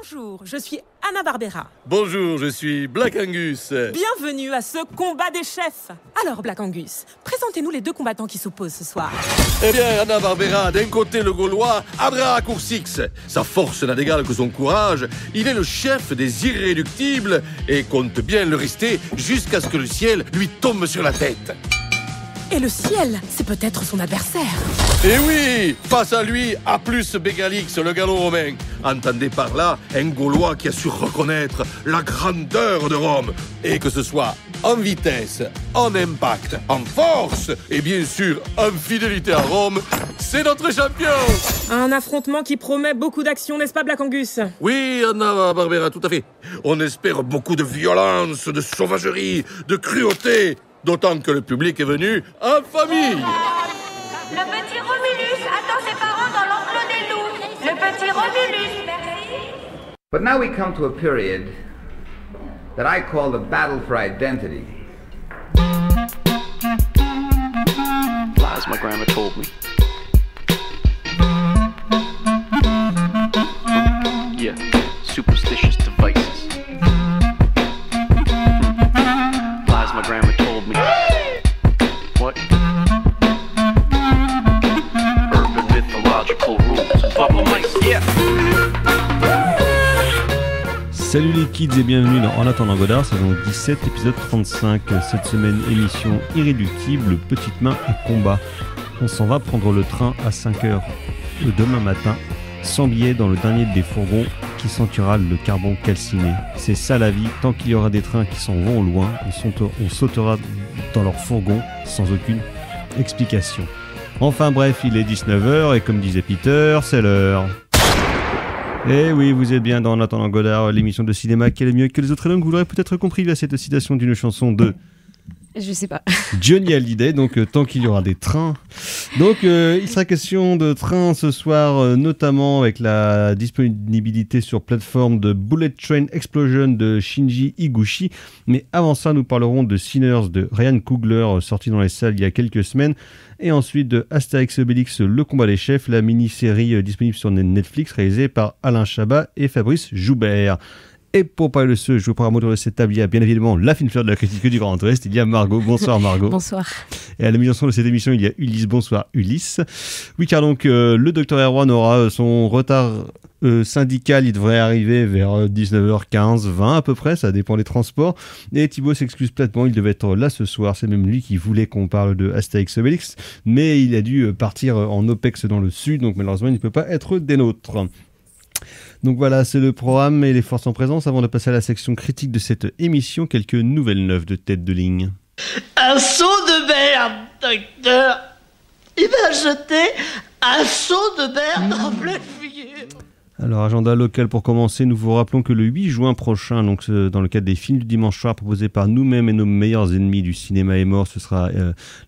Bonjour, je suis Anna Barbera. Bonjour, je suis Black Angus. Bienvenue à ce combat des chefs. Alors, Black Angus, présentez-nous les deux combattants qui s'opposent ce soir. Eh bien, Anna Barbera, d'un côté le Gaulois, Abraham Coursix. Sa force n'a d'égal que son courage. Il est le chef des irréductibles et compte bien le rester jusqu'à ce que le ciel lui tombe sur la tête. Et le ciel, c'est peut-être son adversaire. Et oui, face à lui, A plus Bégalix, le gallo-romain. Entendez par là un Gaulois qui a su reconnaître la grandeur de Rome. Et que ce soit en vitesse, en impact, en force et bien sûr en fidélité à Rome, c'est notre champion. Un affrontement qui promet beaucoup d'action, n'est-ce pas, Black Angus? Oui, Anna Barbera, tout à fait. On espère beaucoup de violence, de sauvagerie, de cruauté. D'autant que le public est venu en famille. Le petit Romulus attend ses parents dans l'enclos des loups. Le petit Romulus, merci. But now we come to a period that I call the battle for identity. Lies my grandma told me. Yeah, superstitious devices. Lies my grandma told me. What? Urban mythological rules. Bubble mice, yeah. Salut les kids et bienvenue dans En attendant Godard, saison 17, épisode 35. Cette semaine, émission irréductible, petites mains et combat. On s'en va prendre le train à 5h demain matin, sans billet dans le dernier des fourgons qui sentira le carbone calciné. C'est ça la vie, tant qu'il y aura des trains qui s'en vont au loin, on sautera dans leur fourgon sans aucune explication. Enfin bref, il est 19h et comme disait Peter, c'est l'heure. Eh oui, vous êtes bien dans En attendant Godard, l'émission de cinéma qui est le mieux que les autres. Et donc vous l'aurez peut-être compris via cette citation d'une chanson de... Je sais pas. Johnny Hallyday, donc tant qu'il y aura des trains. Donc il sera question de trains ce soir, notamment avec la disponibilité sur plateforme de Bullet Train Explosion de Shinji Higuchi. Mais avant ça, nous parlerons de Sinners de Ryan Coogler, sorti dans les salles il y a quelques semaines. Et ensuite de Astérix et Obélix, Le combat des chefs, la mini-série disponible sur Netflix, réalisée par Alain Chabat et Fabrice Joubert. Et pour parler de ce jeu programme autour de cette table, il y a bien évidemment la fine fleur de la critique du Grand Ouest, il y a Margot. Bonsoir Margot. Bonsoir. Et à la mise en son de cette émission, il y a Ulysse. Bonsoir Ulysse. Oui, car donc le Dr Erwan aura son retard syndical, il devrait arriver vers 19h15, 20 à peu près, ça dépend des transports. Et Thibaut s'excuse platement, il devait être là ce soir, c'est même lui qui voulait qu'on parle de Astérix Obélix, mais il a dû partir en OPEX dans le sud, donc malheureusement il ne peut pas être des nôtres. Donc voilà, c'est le programme et les forces en présence. Avant de passer à la section critique de cette émission, quelques nouvelles neuves de tête de ligne. Un seau de merde, docteur. Il m'a jeté un seau de merde en pleine figure. Alors, agenda local pour commencer, nous vous rappelons que le 8 juin prochain, donc dans le cadre des films du dimanche soir proposés par nous-mêmes et nos meilleurs ennemis du cinéma est mort, ce sera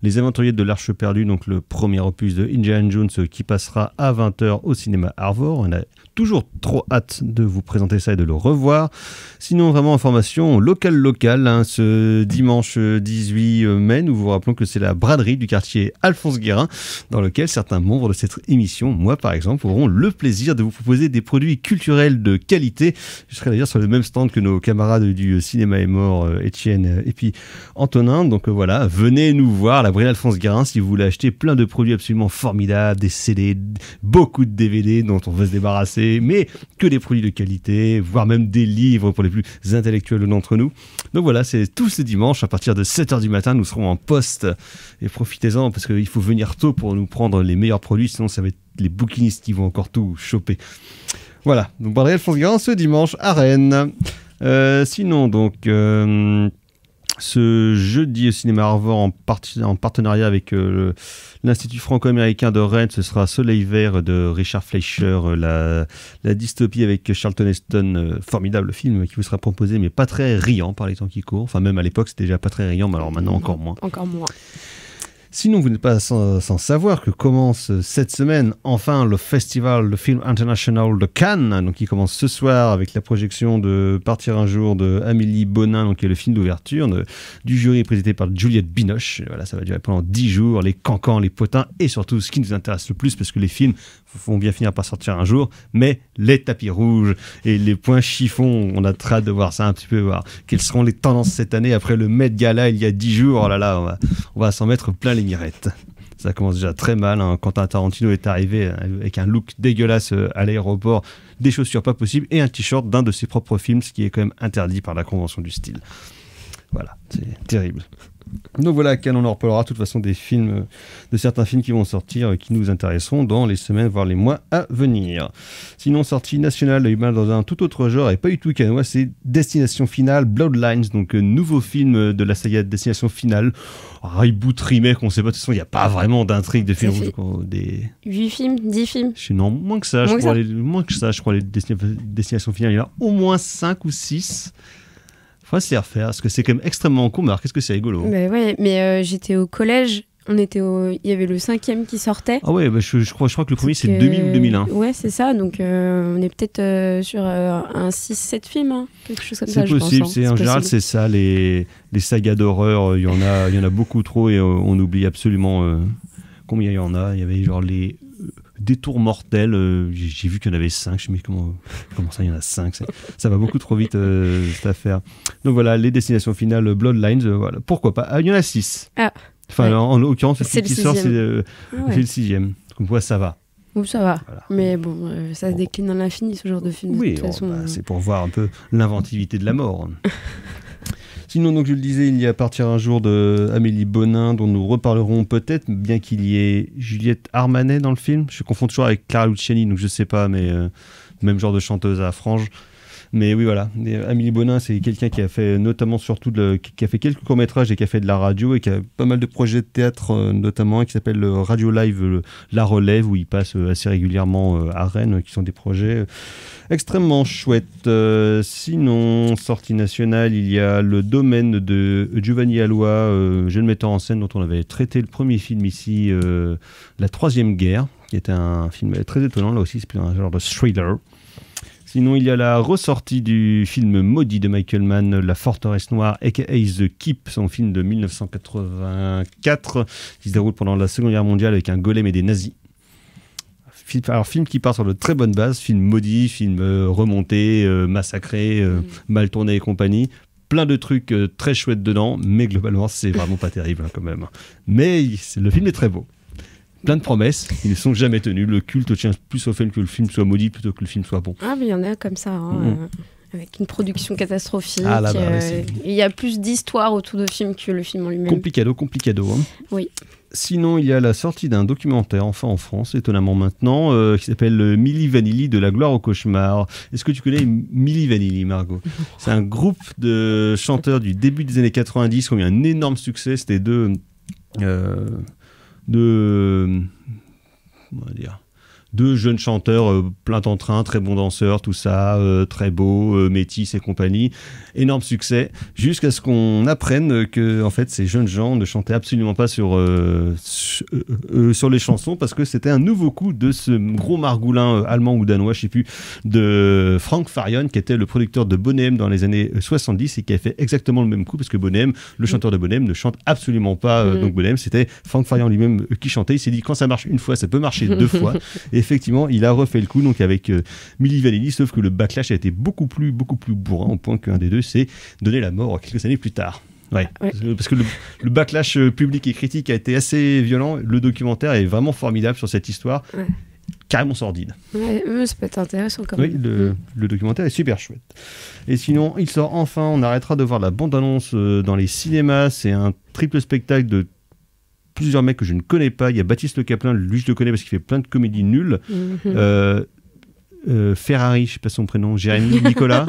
Les Aventuriers de l'Arche perdue, donc le premier opus de Indiana Jones qui passera à 20h au cinéma Arvor. On a toujours trop hâte de vous présenter ça et de le revoir. Sinon, vraiment, information locale, hein, ce dimanche 18 mai, nous vous rappelons que c'est la braderie du quartier Alphonse Guérin, dans lequel certains membres de cette émission, moi par exemple, auront le plaisir de vous proposer des produits culturels de qualité. Je serai d'ailleurs sur le même stand que nos camarades du cinéma est mort, Étienne et puis Antonin. Donc voilà, venez nous voir à la braderie Alphonse Guérin si vous voulez acheter plein de produits absolument formidables, des CD, beaucoup de DVD dont on veut se débarrasser, mais que des produits de qualité, voire même des livres pour les plus intellectuels d'entre nous. Donc voilà, c'est tout ce dimanche à partir de 7h du matin, nous serons en poste et profitez-en parce qu'il faut venir tôt pour nous prendre les meilleurs produits, sinon ça va être les bouquinistes qui vont encore tout choper. Voilà, donc braderie Alphonse Guérin ce dimanche à Rennes. Sinon donc ce jeudi au cinéma Arvor en partenariat avec l'Institut franco-américain de Rennes, ce sera Soleil vert de Richard Fleischer, la dystopie avec Charlton Heston, formidable film qui vous sera proposé mais pas très riant par les temps qui courent. Enfin même à l'époque c'était déjà pas très riant, mais alors maintenant encore moins. Encore moins. Sinon, vous n'êtes pas sans savoir que commence cette semaine enfin le festival de film international de Cannes, donc qui commence ce soir avec la projection de Partir un jour de Amélie Bonin, donc qui est le film d'ouverture du jury présidé par Juliette Binoche. Voilà, ça va durer pendant 10 jours, les cancans, les potins et surtout ce qui nous intéresse le plus, parce que les films vont bien finir par sortir un jour, mais les tapis rouges et les points chiffons, on a très hâte de voir ça un petit peu, voir quelles seront les tendances cette année après le Met Gala il y a 10 jours. Oh là là, on va s'en mettre plein les mirettes. Ça commence déjà très mal. Quentin Tarantino est arrivé avec un look dégueulasse à l'aéroport, des chaussures pas possibles et un t-shirt d'un de ses propres films, ce qui est quand même interdit par la convention du style. Voilà, c'est terrible. Donc voilà, Cannes, on en reparlera de toute façon des films, de certains films qui vont sortir, qui nous intéresseront dans les semaines, voire les mois à venir. Sinon, sortie nationale, dans un tout autre genre, et pas du tout cannois, c'est Destination Finale, Bloodlines, donc nouveau film de la saga Destination Finale. Reboot, remake, on sait pas, de toute façon, il n'y a pas vraiment d'intrigue de film. 8 films, 10 films. Non, moins que ça, je crois, les Destination Finale, il y en a au moins 5 ou 6. Faut se les refaire, parce que c'est quand même extrêmement con, mais alors qu'est-ce que c'est rigolo. Bah ouais, mais j'étais au collège, il y avait le 5e qui sortait. Ah ouais, bah je crois que le premier c'est 2000 ou 2001. Ouais, c'est ça, donc on est peut-être sur un 6-7 films, hein, quelque chose comme ça, je pense. C'est possible, en général c'est ça, les sagas d'horreur, il y en a beaucoup trop et on oublie absolument combien il y en a. Il y avait genre les Détours mortels, j'ai vu qu'il y en avait 5, je me dis comment ça il y en a 5, ça va beaucoup trop vite cette affaire. Donc voilà, les destinations finales Bloodlines, voilà. Pourquoi pas, il y en a 6. Ah, enfin ouais. En l'occurrence le film qui sort c'est le 6e, donc ouais, ça va. Ou ça va, voilà. Mais bon, ça se décline dans l'infini ce genre de film. Oui, de toute façon, c'est pour voir un peu l'inventivité de la mort. Sinon, donc je le disais, il y a Partir un jour de Amélie Bonin, dont nous reparlerons peut-être, bien qu'il y ait Juliette Armanet dans le film. Je confonds toujours avec Clara Luciani, donc je sais pas, mais même genre de chanteuse à franges. Mais oui, voilà. Amélie Bonin, c'est quelqu'un qui a fait notamment qui a fait quelques courts-métrages et qui a fait de la radio et qui a pas mal de projets de théâtre, notamment, qui s'appelle le Radio Live La Relève, où il passe assez régulièrement à Rennes, qui sont des projets extrêmement chouettes. Sinon, sortie nationale, il y a Le Domaine de Giovanni Allois, jeune metteur en scène dont on avait traité le premier film ici, La Troisième Guerre, qui était un film très étonnant, là aussi, c'est plus un genre de thriller. Sinon, il y a la ressortie du film maudit de Michael Mann, La Forteresse Noire, aka The Keep, son film de 1984, qui se déroule pendant la Seconde Guerre mondiale avec un golem et des nazis. Alors, film qui part sur de très bonnes bases, film maudit, film remonté, massacré, mal tourné et compagnie. Plein de trucs très chouettes dedans, mais globalement, c'est vraiment pas terrible quand même. Mais le film est très beau. Plein de promesses, ils ne sont jamais tenues. Le culte tient plus au fait que le film soit maudit plutôt que le film soit bon. Ah, mais il y en a comme ça, avec une production catastrophique. Ah, là, il y a plus d'histoire autour de film que le film en lui-même. Complicado. Hein. Oui. Sinon, il y a la sortie d'un documentaire, enfin en France, étonnamment maintenant, qui s'appelle Milli Vanilli, de la gloire au cauchemar. Est-ce que tu connais Milli Vanilli, Margot ? C'est un groupe de chanteurs du début des années 90 qui ont eu un énorme succès. C'était deux jeunes chanteurs plein d'entrain, très bons danseurs, tout ça, très beaux, métis et compagnie. Énorme succès, jusqu'à ce qu'on apprenne que en fait, ces jeunes gens ne chantaient absolument pas sur les chansons, parce que c'était un nouveau coup de ce gros margoulin allemand ou danois, je sais plus, de Frank Farian, qui était le producteur de Boney M dans les années 70 et qui a fait exactement le même coup, parce que Boney M, le chanteur de Boney M, ne chante absolument pas. Donc Boney M, c'était Frank Farian lui-même qui chantait. Il s'est dit, quand ça marche une fois, ça peut marcher deux fois. Et effectivement, il a refait le coup, donc avec Milli Vanilli, sauf que le backlash a été beaucoup plus bourrin, au point qu'un des deux s'est donné la mort quelques années plus tard. Ouais. Parce que le backlash public et critique a été assez violent. Le documentaire est vraiment formidable sur cette histoire, carrément sordide. Ouais, ça peut être intéressant quand même. Oui, le documentaire est super chouette. Et sinon, il sort enfin, on arrêtera de voir la bande-annonce dans les cinémas. C'est un triple spectacle de plusieurs mecs que je ne connais pas. Il y a Baptiste Le Caplin, lui je le connais parce qu'il fait plein de comédies nulles. Ferrari, je sais pas son prénom, Jérémy Nicolas.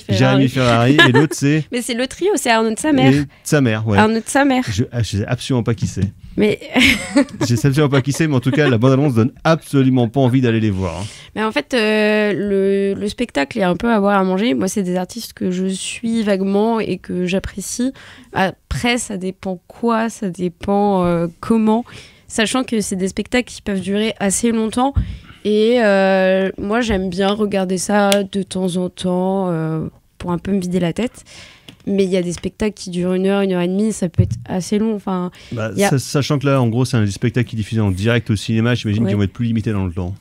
Jérémy Ferrari. Et l'autre c'est. Mais c'est le trio, c'est Arnaud de sa mère. Et sa mère, ouais. Arnaud de sa mère. Je sais absolument pas qui c'est. Mais je sais absolument pas qui c'est, mais en tout cas, la bande-annonce donne absolument pas envie d'aller les voir. Hein. Mais en fait, le spectacle est un peu à boire à manger. Moi, c'est des artistes que je suis vaguement et que j'apprécie. Après, ça dépend quoi, ça dépend comment. Sachant que c'est des spectacles qui peuvent durer assez longtemps. Et moi, j'aime bien regarder ça de temps en temps pour un peu me vider la tête. Mais il y a des spectacles qui durent 1 heure, 1 heure et demie, ça peut être assez long. Enfin, sachant que là, en gros, c'est un spectacle qui est diffusé en direct au cinéma, j'imagine qu'ils vont être plus limités dans le temps.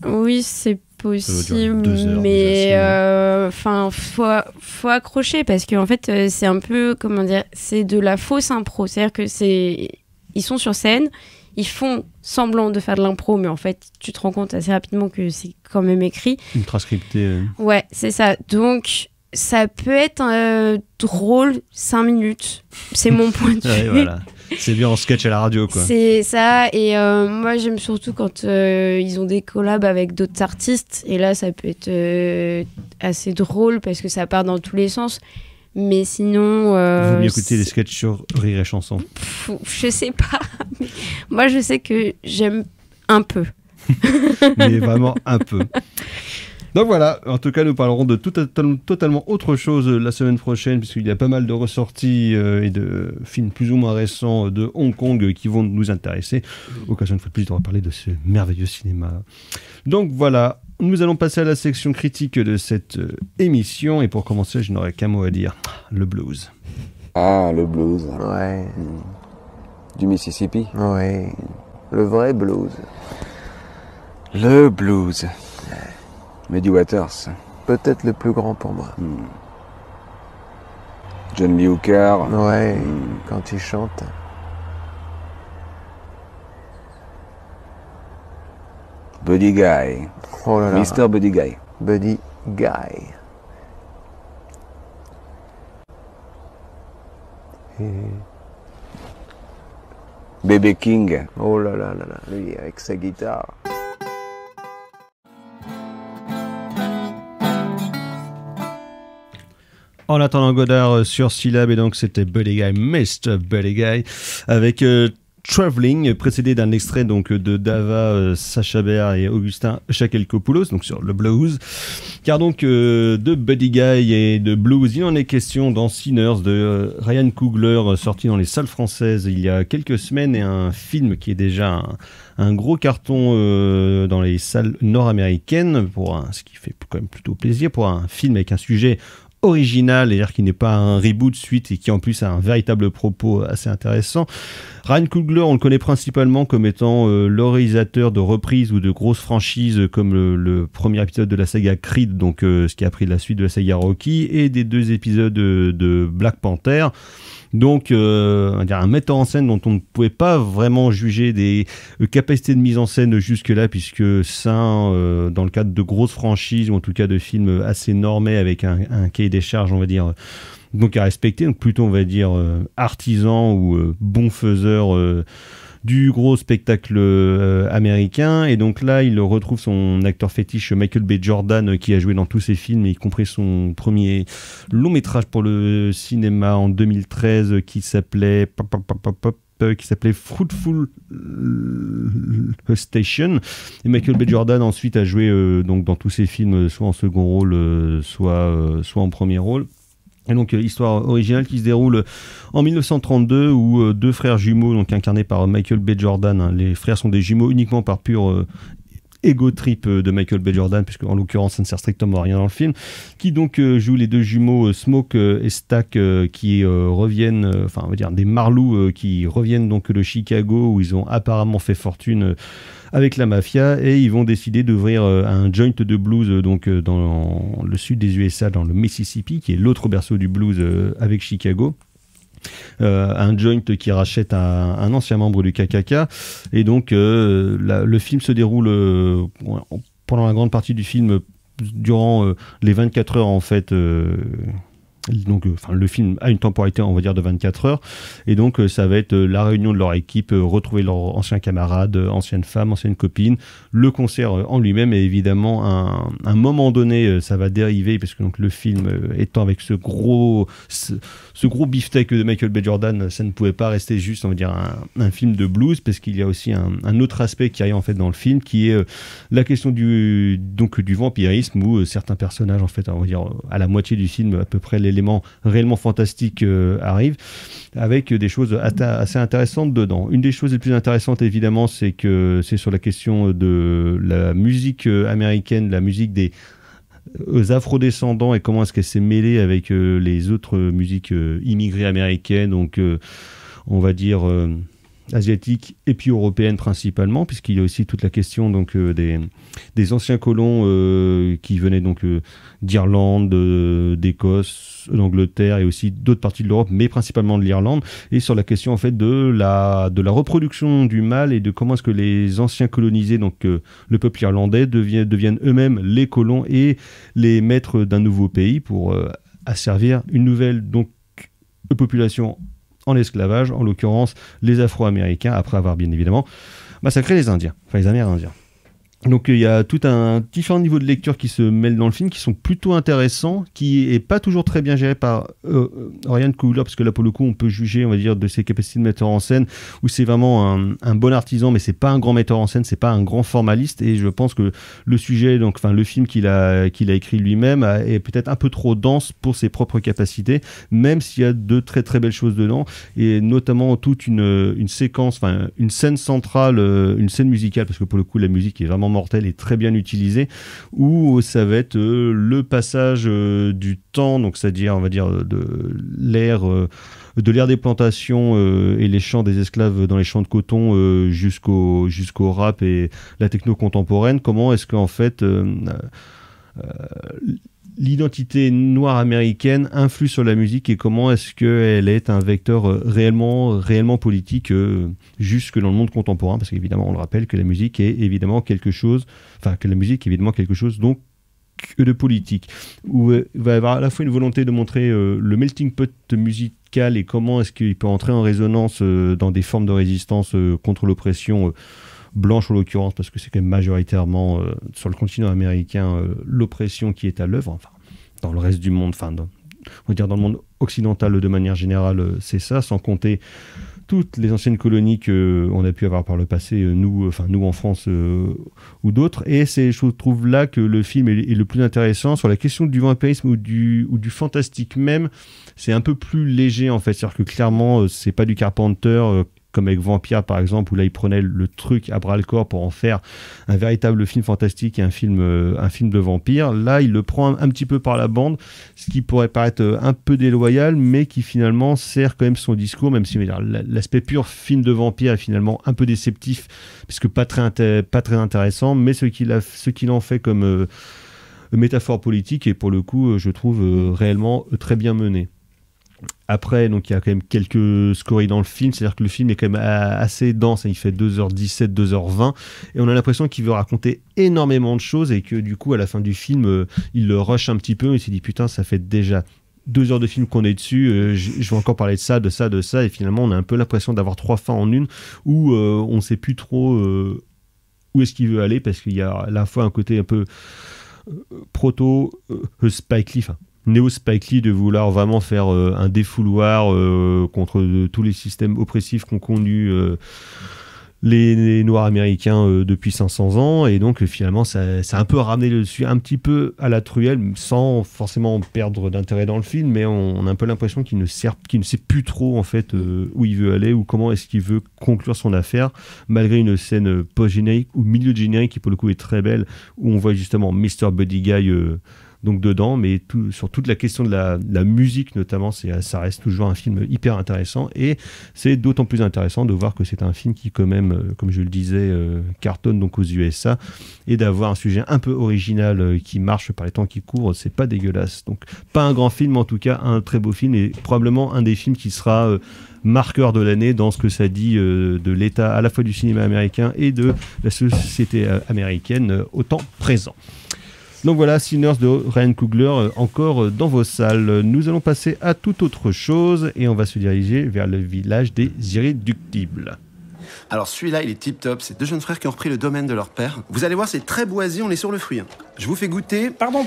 Oui, c'est possible, 2 heures, mais faut accrocher parce qu'en fait, c'est un peu, comment dire, c'est de la fausse impro. C'est-à-dire que ils sont sur scène, ils font semblant de faire de l'impro, mais en fait, tu te rends compte assez rapidement que c'est quand même écrit. Une transcriptée. Ouais, c'est ça. Donc, ça peut être drôle 5 minutes. C'est mon point de vue. Ouais, voilà. C'est bien en sketch à la radio, quoi. C'est ça. Et moi, j'aime surtout quand ils ont des collabs avec d'autres artistes. Et là, ça peut être assez drôle parce que ça part dans tous les sens. Mais sinon... Vaut mieux écouter les sketchs sur Rire et Chanson. Je sais pas. Moi, je sais que j'aime un peu. Mais vraiment un peu. Donc voilà, en tout cas, nous parlerons de totalement autre chose la semaine prochaine, puisqu'il y a pas mal de ressorties et de films plus ou moins récents de Hong Kong qui vont nous intéresser. Occasion une fois de plus de reparler de ce merveilleux cinéma. Donc voilà, nous allons passer à la section critique de cette émission. Et pour commencer, je n'aurai qu'un mot à dire, le blues. Ah, le blues. Ouais. Du Mississippi. Ouais. Le vrai blues. Le blues. Muddy Waters. Peut-être le plus grand pour moi. John Lee Hooker. Ouais, quand il chante. Buddy Guy. Oh là là. Mr. Buddy Guy. Buddy Guy. B.B. King. Oh là là là là, lui avec sa guitare. En attendant Godard sur Syllab, et donc c'était Buddy Guy, Mr. Buddy Guy, avec Traveling, précédé d'un extrait donc de Dava, Sacha Baer et Augustin Chakelkopoulos, donc sur le blues. Car donc de Buddy Guy et de blues, il en est question dans Sinners de Ryan Coogler, sorti dans les salles françaises il y a quelques semaines, et un film qui est déjà un gros carton dans les salles nord-américaines, ce qui fait quand même plutôt plaisir pour un film avec un sujet original, c'est-à-dire qui n'est pas un reboot suite et qui en plus a un véritable propos assez intéressant. Ryan Coogler, on le connaît principalement comme étant le réalisateur de reprises ou de grosses franchises comme le premier épisode de la saga Creed, donc ce qui a pris la suite de la saga Rocky, et des 2 épisodes de Black Panther. Donc, on va dire un metteur en scène dont on ne pouvait pas vraiment juger des capacités de mise en scène jusque-là, puisque ça, dans le cadre de grosses franchises, ou en tout cas de films assez normés avec un cahier des charges, on va dire, donc à respecter, donc plutôt, on va dire, artisan ou bon faiseur du gros spectacle américain. Et donc là, il retrouve son acteur fétiche Michael B. Jordan, qui a joué dans tous ses films, y compris son premier long métrage pour le cinéma en 2013 qui s'appelait Fruitful Station. Et Michael B. Jordan ensuite a joué donc dans tous ses films, soit en second rôle, soit en premier rôle. Et donc, histoire originale qui se déroule en 1932 où 2 frères jumeaux, donc incarnés par Michael B. Jordan, les frères sont des jumeaux uniquement par pur ego trip de Michael B. Jordan, puisque en l'occurrence ça ne sert strictement à rien dans le film, qui donc jouent les 2 jumeaux Smoke et Stack qui reviennent, on va dire des marlous qui reviennent donc de Chicago où ils ont apparemment fait fortune avec la mafia, et ils vont décider d'ouvrir un joint de blues donc dans le sud des USA, dans le Mississippi, qui est l'autre berceau du blues avec Chicago. Un joint qui rachète un ancien membre du KKK, et donc le film se déroule pendant la grande partie du film durant les 24 heures en fait Donc, le film a une temporalité, on va dire, de 24 heures. Et donc, ça va être la réunion de leur équipe, retrouver leurs anciens camarades, anciennes femmes, anciennes copines. Le concert en lui-même, et évidemment, à un moment donné, ça va dériver, parce que donc, le film étant avec ce gros beefsteak de Michael B. Jordan, ça ne pouvait pas rester juste, on va dire, un film de blues, parce qu'il y a aussi un autre aspect qui arrive en fait dans le film, qui est la question du vampirisme, où certains personnages, en fait, on va dire, à la moitié du film, à peu près l'élément réellement fantastique arrive, avec des choses assez intéressantes dedans. Une des choses les plus intéressantes, évidemment, c'est que c'est sur la question de la musique américaine, la musique des afrodescendants, et comment est-ce qu'elle s'est mêlée avec les autres musiques immigrées américaines, donc on va dire asiatiques et puis européennes principalement, puisqu'il y a aussi toute la question donc des anciens colons qui venaient donc d'Irlande, d'Écosse, d'Angleterre et aussi d'autres parties de l'Europe, mais principalement de l'Irlande, et sur la question en fait de la reproduction du mâle, et de comment est-ce que les anciens colonisés, donc le peuple irlandais, deviennent eux-mêmes les colons et les maîtres d'un nouveau pays pour asservir une nouvelle donc population en esclavage, en l'occurrence les Afro-Américains, après avoir bien évidemment massacré les Indiens, enfin les Amérindiens. Donc il y a tout un différents niveaux de lecture qui se mêlent dans le film, qui sont plutôt intéressants, qui est pas toujours très bien géré par Ryan Coogler, parce que là pour le coup on peut juger, on va dire, de ses capacités de metteur en scène, où c'est vraiment un bon artisan, mais c'est pas un grand metteur en scène, c'est pas un grand formaliste, et je pense que le sujet, donc enfin le film qu'il a écrit lui-même est peut-être un peu trop dense pour ses propres capacités, même s'il y a de très très belles choses dedans, et notamment toute une séquence, enfin une scène centrale, une scène musicale, parce que pour le coup la musique est vraiment mortel et très bien utilisé, où ça va être le passage du temps, donc c'est-à-dire on va dire de l'ère des plantations et les champs des esclaves dans les champs de coton jusqu'au rap et la techno contemporaine. Comment est-ce qu'en fait l'identité noire américaine influe sur la musique, et comment est-ce qu'elle est un vecteur réellement politique jusque dans le monde contemporain, parce qu'évidemment on le rappelle que la musique est évidemment quelque chose donc de politique, où il va y avoir à la fois une volonté de montrer le melting pot musical et comment est-ce qu'il peut entrer en résonance dans des formes de résistance contre l'oppression blanche en l'occurrence, parce que c'est quand même majoritairement sur le continent américain l'oppression qui est à l'œuvre, enfin dans le reste du monde, enfin on va dire dans le monde occidental de manière générale, c'est ça, sans compter toutes les anciennes colonies qu'on a pu avoir par le passé, nous en France ou d'autres. Et c'est, je trouve là que le film est le plus intéressant sur la question du vampirisme ou du fantastique même. C'est un peu plus léger en fait, c'est-à-dire que clairement c'est pas du Carpenter comme avec Vampire par exemple, où là il prenait le truc à bras le corps pour en faire un véritable film fantastique et un film de vampire. Là il le prend un petit peu par la bande, ce qui pourrait paraître un peu déloyal, mais qui finalement sert quand même son discours, même si l'aspect pur film de vampire est finalement un peu déceptif, puisque pas très intéressant, mais ce qu'il en fait comme métaphore politique est pour le coup je trouve réellement très bien mené. Après, donc il y a quand même quelques scories dans le film, c'est-à-dire que le film est quand même assez dense, il fait 2h17, 2h20, et on a l'impression qu'il veut raconter énormément de choses, et que du coup à la fin du film il le rush un petit peu, il s'est dit putain ça fait déjà 2 heures de film qu'on est dessus, je vais encore parler de ça, et finalement on a un peu l'impression d'avoir 3 fins en une, où on ne sait plus trop où est-ce qu'il veut aller, parce qu'il y a à la fois un côté un peu proto Spike Lee, néo Spike Lee, de vouloir vraiment faire un défouloir contre tous les systèmes oppressifs qu'ont connus les Noirs américains depuis 500 ans, et donc finalement ça a un peu ramené le dessus un petit peu à la truelle, sans forcément perdre d'intérêt dans le film, mais on a un peu l'impression qu'il ne sait plus trop en fait où il veut aller, ou comment est-ce qu'il veut conclure son affaire, malgré une scène post-générique ou milieu de générique qui pour le coup est très belle, où on voit justement Mr. Buddy Guy donc dedans, mais sur toute la question de la musique notamment, ça reste toujours un film hyper intéressant, et c'est d'autant plus intéressant de voir que c'est un film qui quand même, comme je le disais, cartonne donc aux USA, et d'avoir un sujet un peu original qui marche par les temps qui courent, c'est pas dégueulasse. Donc pas un grand film, en tout cas un très beau film, et probablement un des films qui sera marqueur de l'année dans ce que ça dit de l'état à la fois du cinéma américain et de la société américaine au temps présent. Donc voilà, Sinners de Ryan Coogler, encore dans vos salles. Nous allons passer à toute autre chose et on va se diriger vers le village des Irréductibles. Alors celui-là, il est tip-top. C'est deux jeunes frères qui ont repris le domaine de leur père. Vous allez voir, c'est très boisé, on est sur le fruit. Hein. Je vous fais goûter. Pardon.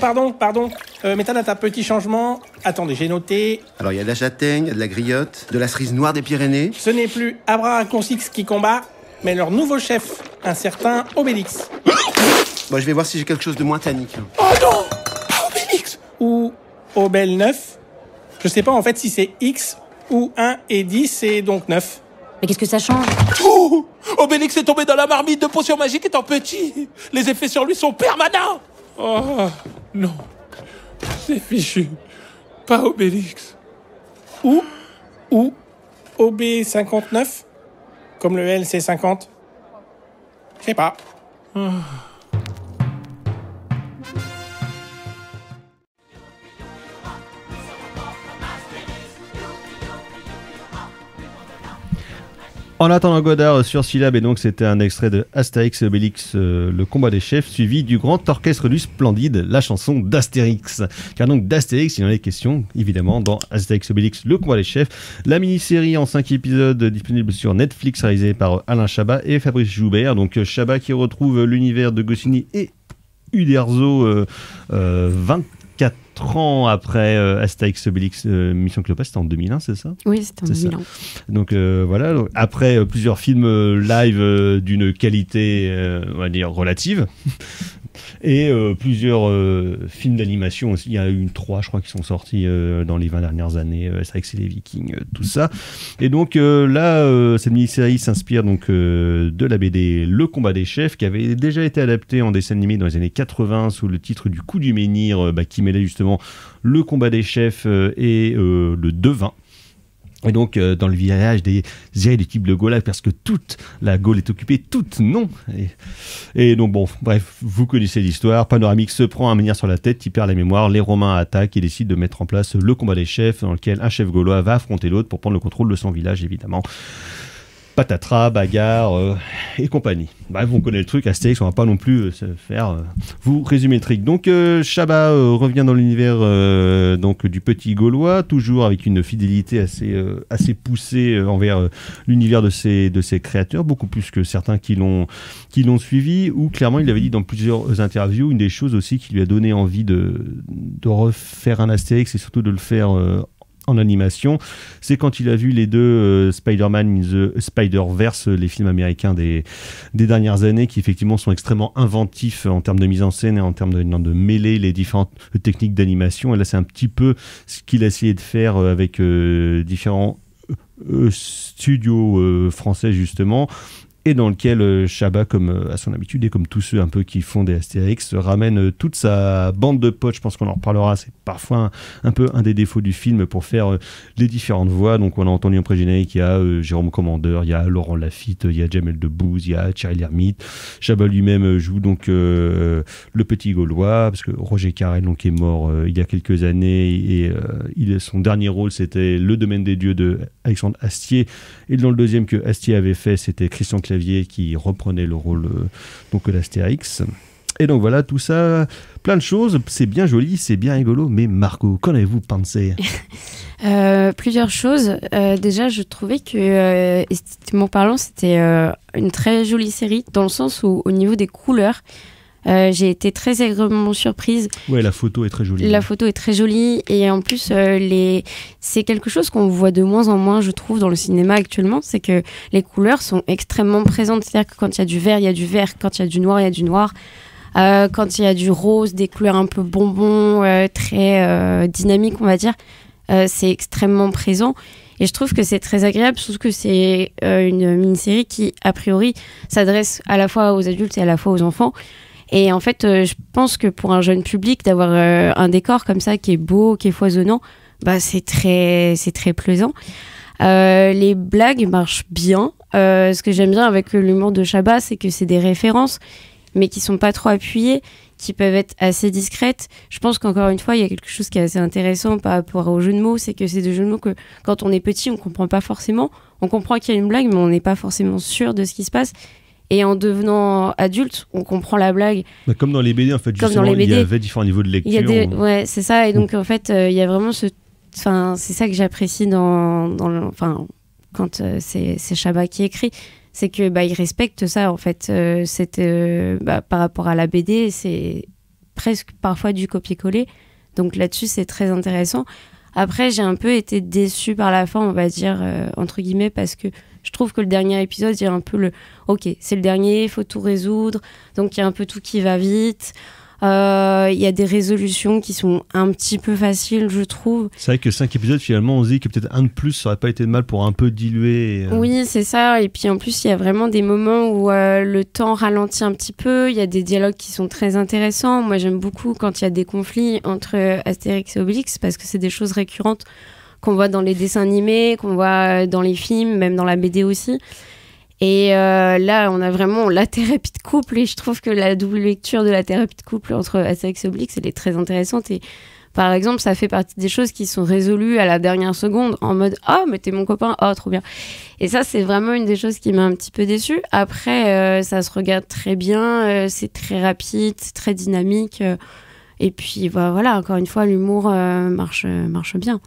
Méthane, un petit changement. Attendez, j'ai noté. Alors il y a de la châtaigne, il y a de la griotte, de la cerise noire des Pyrénées. Ce n'est plus Abraconsix qui combat, mais leur nouveau chef, un certain Obélix. Bon, je vais voir si j'ai quelque chose de moins tannique. Oh non, pas Obélix. Ou Obel 9. Je sais pas en fait si c'est X ou 1 et 10 et donc 9. Mais qu'est-ce que ça change? Oh, Obélix est tombé dans la marmite de potions magiques étant petit. Les effets sur lui sont permanents. Oh, non. C'est fichu. Pas Obélix. Ou OB59, comme le LC50. Je sais pas. Oh. En attendant Godard sur Syllab, et donc c'était un extrait de Astérix et Obélix, le combat des chefs, suivi du grand orchestre du Splendide, la chanson d'Astérix. Car donc d'Astérix, il en est question, évidemment, dans Astérix et Obélix, le combat des chefs, la mini-série en 5 épisodes disponible sur Netflix, réalisée par Alain Chabat et Fabrice Joubert. Donc Chabat qui retrouve l'univers de Goscinny et Uderzo 24 ans après Astérix Obélix Mission Cléopâtre, c'était en 2001, c'est ça? Oui, c'était en 2001. Donc voilà, donc, après plusieurs films live d'une qualité, on va dire, relative, et plusieurs films d'animation aussi. Il y a eu 3, je crois, qui sont sortis dans les 20 dernières années, Astérix et les Vikings, tout ça. Et donc là, cette mini-série s'inspire donc de la BD Le Combat des Chefs, qui avait déjà été adapté en dessin animé dans les années 80 sous le titre du Coup du Menhir, qui mêlait justement le combat des chefs et le devin. Et donc dans le village des Irréductibles de Gaule, parce que toute la Gaule est occupée, toute non. Et donc bon, bref, vous connaissez l'histoire. Panoramix se prend un menhir sur la tête, il perd la mémoire, les Romains attaquent et décident de mettre en place le combat des chefs, dans lequel un chef gaulois va affronter l'autre pour prendre le contrôle de son village, évidemment. Patatras, bagarre et compagnie. Bref, on connaît le truc, Astérix, on va pas non plus se faire vous résumer le truc. Donc Chabat revient dans l'univers donc du petit Gaulois, toujours avec une fidélité assez poussée envers l'univers de ses créateurs, beaucoup plus que certains qui l'ont suivi, où clairement il avait dit dans plusieurs interviews, une des choses aussi qui lui a donné envie de refaire un Astérix et surtout de le faire en animation, c'est quand il a vu les deux Spider-Man in the Spider-Verse, les films américains des dernières années, qui effectivement sont extrêmement inventifs en termes de mise en scène et en termes de mêler les différentes techniques d'animation. Et là, c'est un petit peu ce qu'il a essayé de faire avec différents studios français, justement, et dans lequel Chabat, comme à son habitude, et comme tous ceux un peu qui font des Astérix, ramène toute sa bande de potes. Je pense qu'on en reparlera, c'est parfois un peu un des défauts du film pour faire les différentes voix. Donc on a entendu en pré-générique, il y a Jérôme Commandeur, il y a Laurent Lafitte, il y a Jamel Debbouze, il y a Thierry Lhermitte. Chabat lui-même joue donc le petit Gaulois, parce que Roger Carrel donc, est mort il y a quelques années, et son dernier rôle c'était Le Domaine des Dieux de Alexandre Astier, et dans le deuxième que Astier avait fait, c'était Christian Clavier qui reprenait le rôle donc d'Astérix. Et donc voilà, tout ça, plein de choses, c'est bien joli, c'est bien rigolo, mais Margot, qu'en avez-vous pensé? Plusieurs choses. Déjà, je trouvais que, esthétiquement parlant, c'était une très jolie série, dans le sens où, au niveau des couleurs, j'ai été très agréablement surprise. Ouais, la photo est très jolie. La photo est très jolie, et en plus, c'est quelque chose qu'on voit de moins en moins, je trouve, dans le cinéma actuellement, c'est que les couleurs sont extrêmement présentes. C'est-à-dire que quand il y a du vert, il y a du vert. Quand il y a du noir, il y a du noir. Quand il y a du rose, des couleurs un peu bonbons, très dynamiques, on va dire, c'est extrêmement présent. Et je trouve que c'est très agréable, surtout que c'est une mini-série qui, a priori, s'adresse à la fois aux adultes et à la fois aux enfants. Et en fait, je pense que pour un jeune public, d'avoir un décor comme ça qui est beau, qui est foisonnant, bah, c'est très plaisant. Les blagues marchent bien. Ce que j'aime bien avec l'humour de Chabat, c'est que c'est des références, mais qui sont pas trop appuyées, qui peuvent être assez discrètes. Je pense qu'encore une fois, il y a quelque chose qui est assez intéressant par rapport aux jeux de mots, c'est que c'est des jeux de mots que quand on est petit, on comprend pas forcément. On comprend qu'il y a une blague, mais on n'est pas forcément sûr de ce qui se passe. Et en devenant adulte, on comprend la blague. Bah, comme dans les BD, en fait, Comme justement, dans les BD. il y avait différents niveaux de lecture. Ouais, c'est ça. Et donc, en fait, il y a vraiment c'est ça que j'apprécie quand c'est Chabat qui écrit. C'est que il respecte ça, en fait. Par rapport à la BD, c'est presque parfois du copier-coller. Donc là-dessus, c'est très intéressant. Après, j'ai un peu été déçue par la fin, on va dire, entre guillemets, parce que je trouve que le dernier épisode, il y a un peu OK, c'est le dernier, il faut tout résoudre. Donc, il y a un peu tout qui va vite. Il y a des résolutions qui sont un petit peu faciles, je trouve. C'est vrai que 5 épisodes, finalement, on se dit que peut-être un de plus, ça aurait pas été de mal pour un peu diluer. Oui, c'est ça. Et puis, en plus, il y a vraiment des moments où le temps ralentit un petit peu. Il y a des dialogues qui sont très intéressants. Moi, j'aime beaucoup quand il y a des conflits entre Astérix et Obélix, parce que c'est des choses récurrentes qu'on voit dans les dessins animés, qu'on voit dans les films, même dans la BD aussi. Et là, on a vraiment la thérapie de couple, et je trouve que la double lecture de la thérapie de couple entre Astérix et Obélix, elle est très intéressante. Et par exemple, ça fait partie des choses qui sont résolues à la dernière seconde, en mode « Ah, mais t'es mon copain, oh, trop bien !» Et ça, c'est vraiment une des choses qui m'a un petit peu déçue. Après, ça se regarde très bien, c'est très rapide, c'est très dynamique. Et puis, voilà, encore une fois, l'humour marche bien.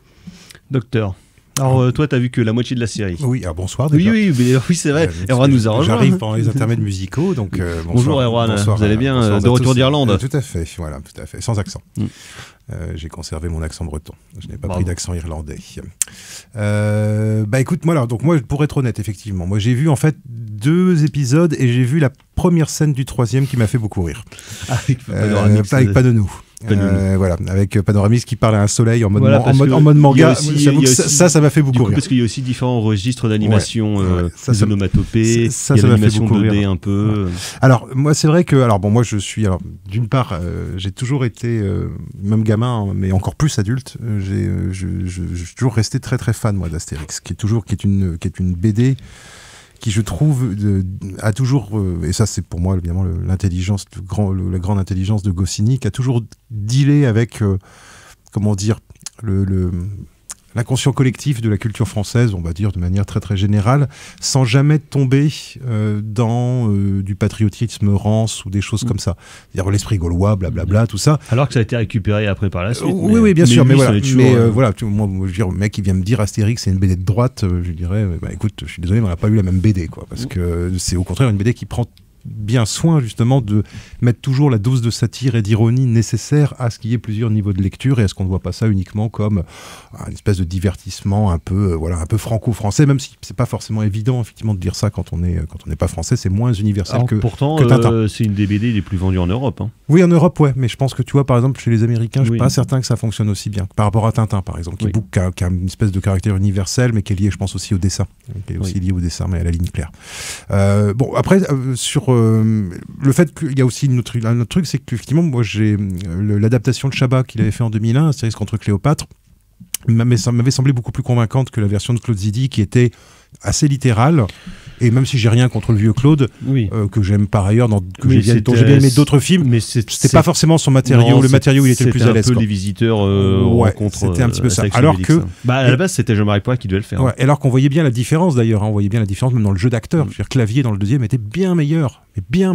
Docteur. Alors, toi, t'as vu que la moitié de la série. Oui, bonsoir déjà. Oui, c'est vrai. Erwan nous a rejoint. J'arrive pendant les intermèdes musicaux, donc bonjour Erwan, vous allez bien, de retour d'Irlande. Tout à fait, voilà, tout à fait, sans accent. J'ai conservé mon accent breton. Je n'ai pas pris d'accent irlandais. Écoute, moi, pour être honnête, effectivement, moi j'ai vu en fait 2 épisodes et j'ai vu la première scène du 3e qui m'a fait beaucoup rire. Avec Panoramix. Avec Panonou. Voilà, avec Panoramix qui parle à un soleil en mode manga. Ça m'a fait beaucoup rire. Parce qu'il y a aussi différents registres d'animation, des onomatopées, ça il y a l'animation m'a fait beaucoup 2D rire. un peu. Ouais. Alors, moi, c'est vrai que, moi, je suis, d'une part, j'ai toujours été, même gamin, mais encore plus adulte, je suis toujours resté très très fan, moi, d'Astérix, qui est une BD qui, je trouve, a toujours, et ça c'est pour moi évidemment l'intelligence, la grande intelligence de Goscinny, qui a toujours dealé avec, l'inconscient collectif de la culture française, on va dire de manière très très générale, sans jamais tomber dans du patriotisme rance ou des choses comme ça. C'est-à-dire l'esprit gaulois, blablabla, tout ça. Alors que ça a été récupéré après par la suite. Oui, bien sûr, mais voilà. Voilà, moi, je veux dire, le mec qui vient me dire Astérix, c'est une BD de droite, je dirais, écoute, je suis désolé, mais on n'a pas lu la même BD, quoi, parce que c'est au contraire une BD qui prend bien soin justement de mettre toujours la dose de satire et d'ironie nécessaire à ce qu'il y ait plusieurs niveaux de lecture et à ce qu'on ne voit pas ça uniquement comme une espèce de divertissement un peu franco-français, même si c'est pas forcément évident effectivement de dire ça quand on n'est pas français, c'est moins universel que Tintin. C'est une des BD les plus vendues en Europe. Hein. Oui, en Europe, ouais, mais je pense que tu vois par exemple chez les Américains, je suis pas certain que ça fonctionne aussi bien par rapport à Tintin par exemple, qui a une espèce de caractère universel, mais qui est lié, je pense, aussi au dessin, mais à la ligne claire. Après sur le fait qu'il y a aussi un autre truc, c'est qu'effectivement, moi, j'ai l'adaptation de Chabat qu'il avait fait en 2001, Astérix contre Cléopâtre, ça m'avait semblé beaucoup plus convaincante que la version de Claude Zidi, qui était assez littérale. Et même si j'ai rien contre le vieux Claude, que j'aime par ailleurs, dont j'ai bien aimé d'autres films, mais c'était pas forcément son matériau. Non, le matériau, il était le plus à l'aise. C'était un peu les visiteurs rencontrent. C'était un petit peu ça. Alors que, à la base, c'était Jean-Marie Poix qui devait le faire. Ouais, alors qu'on voyait bien la différence d'ailleurs. On voyait bien la différence même dans le jeu d'acteur. Je veux dire, Clavier dans le deuxième était bien meilleur.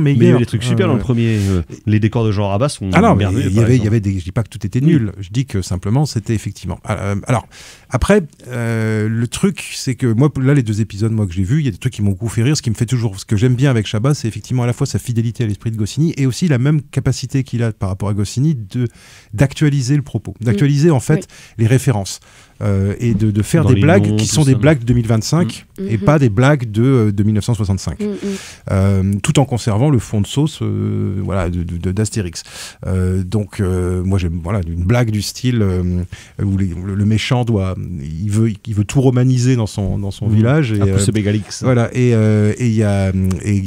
Mais il y avait des trucs super dans le premier. Les décors de Jean Rabas sont merveilleux. Il y avait des. Je dis pas que tout était nul. Je dis que simplement c'était effectivement. Alors après, le truc, c'est que moi, là, les 2 épisodes moi que j'ai vus, il y a des trucs qui m'ont beaucoup fait rire. Ce que j'aime bien avec Chabat, c'est effectivement à la fois sa fidélité à l'esprit de Goscinny et aussi la même capacité qu'il a par rapport à Goscinny d'actualiser le propos, d'actualiser en fait les références. Et de faire des blagues qui sont des blagues de 2025 et pas des blagues de 1965, tout en conservant le fond de sauce d'Astérix. Donc moi j'aime une blague du style où le méchant il veut tout romaniser dans son village, et un peu ce Bégalix. Voilà, et il y a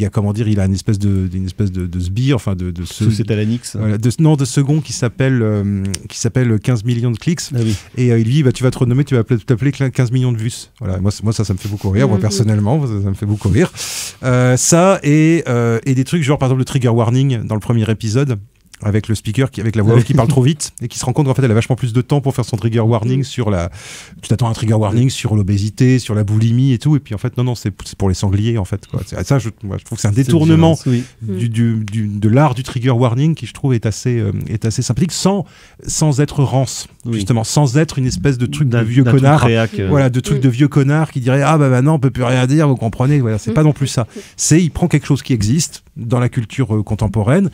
comment dire, il a une espèce de sbire, enfin de Sous-Étalanix. De second qui s'appelle 15 millions de clics, et il dit tu vas te renommer, tu vas t'appeler 15 millions de vues. Voilà, moi ça me fait beaucoup rire, moi personnellement, ça me fait beaucoup rire. Ça et des trucs genre par exemple le trigger warning dans le premier épisode. avec le speaker, avec la voix off qui parle trop vite et qui se rend compte qu'en fait elle a vachement plus de temps pour faire son trigger warning sur tu t'attends à un trigger warning sur l'obésité, sur la boulimie et tout, et puis en fait non c'est pour les sangliers en fait quoi. Ça je trouve que c'est un détournement de l'art du trigger warning qui je trouve est assez sympathique sans être rance, justement, sans être une espèce de truc de vieux connard, voilà, de truc de vieux connard qui dirait ah bah maintenant on peut plus rien dire, vous comprenez, voilà, c'est pas non plus ça. Il prend quelque chose qui existe dans la culture contemporaine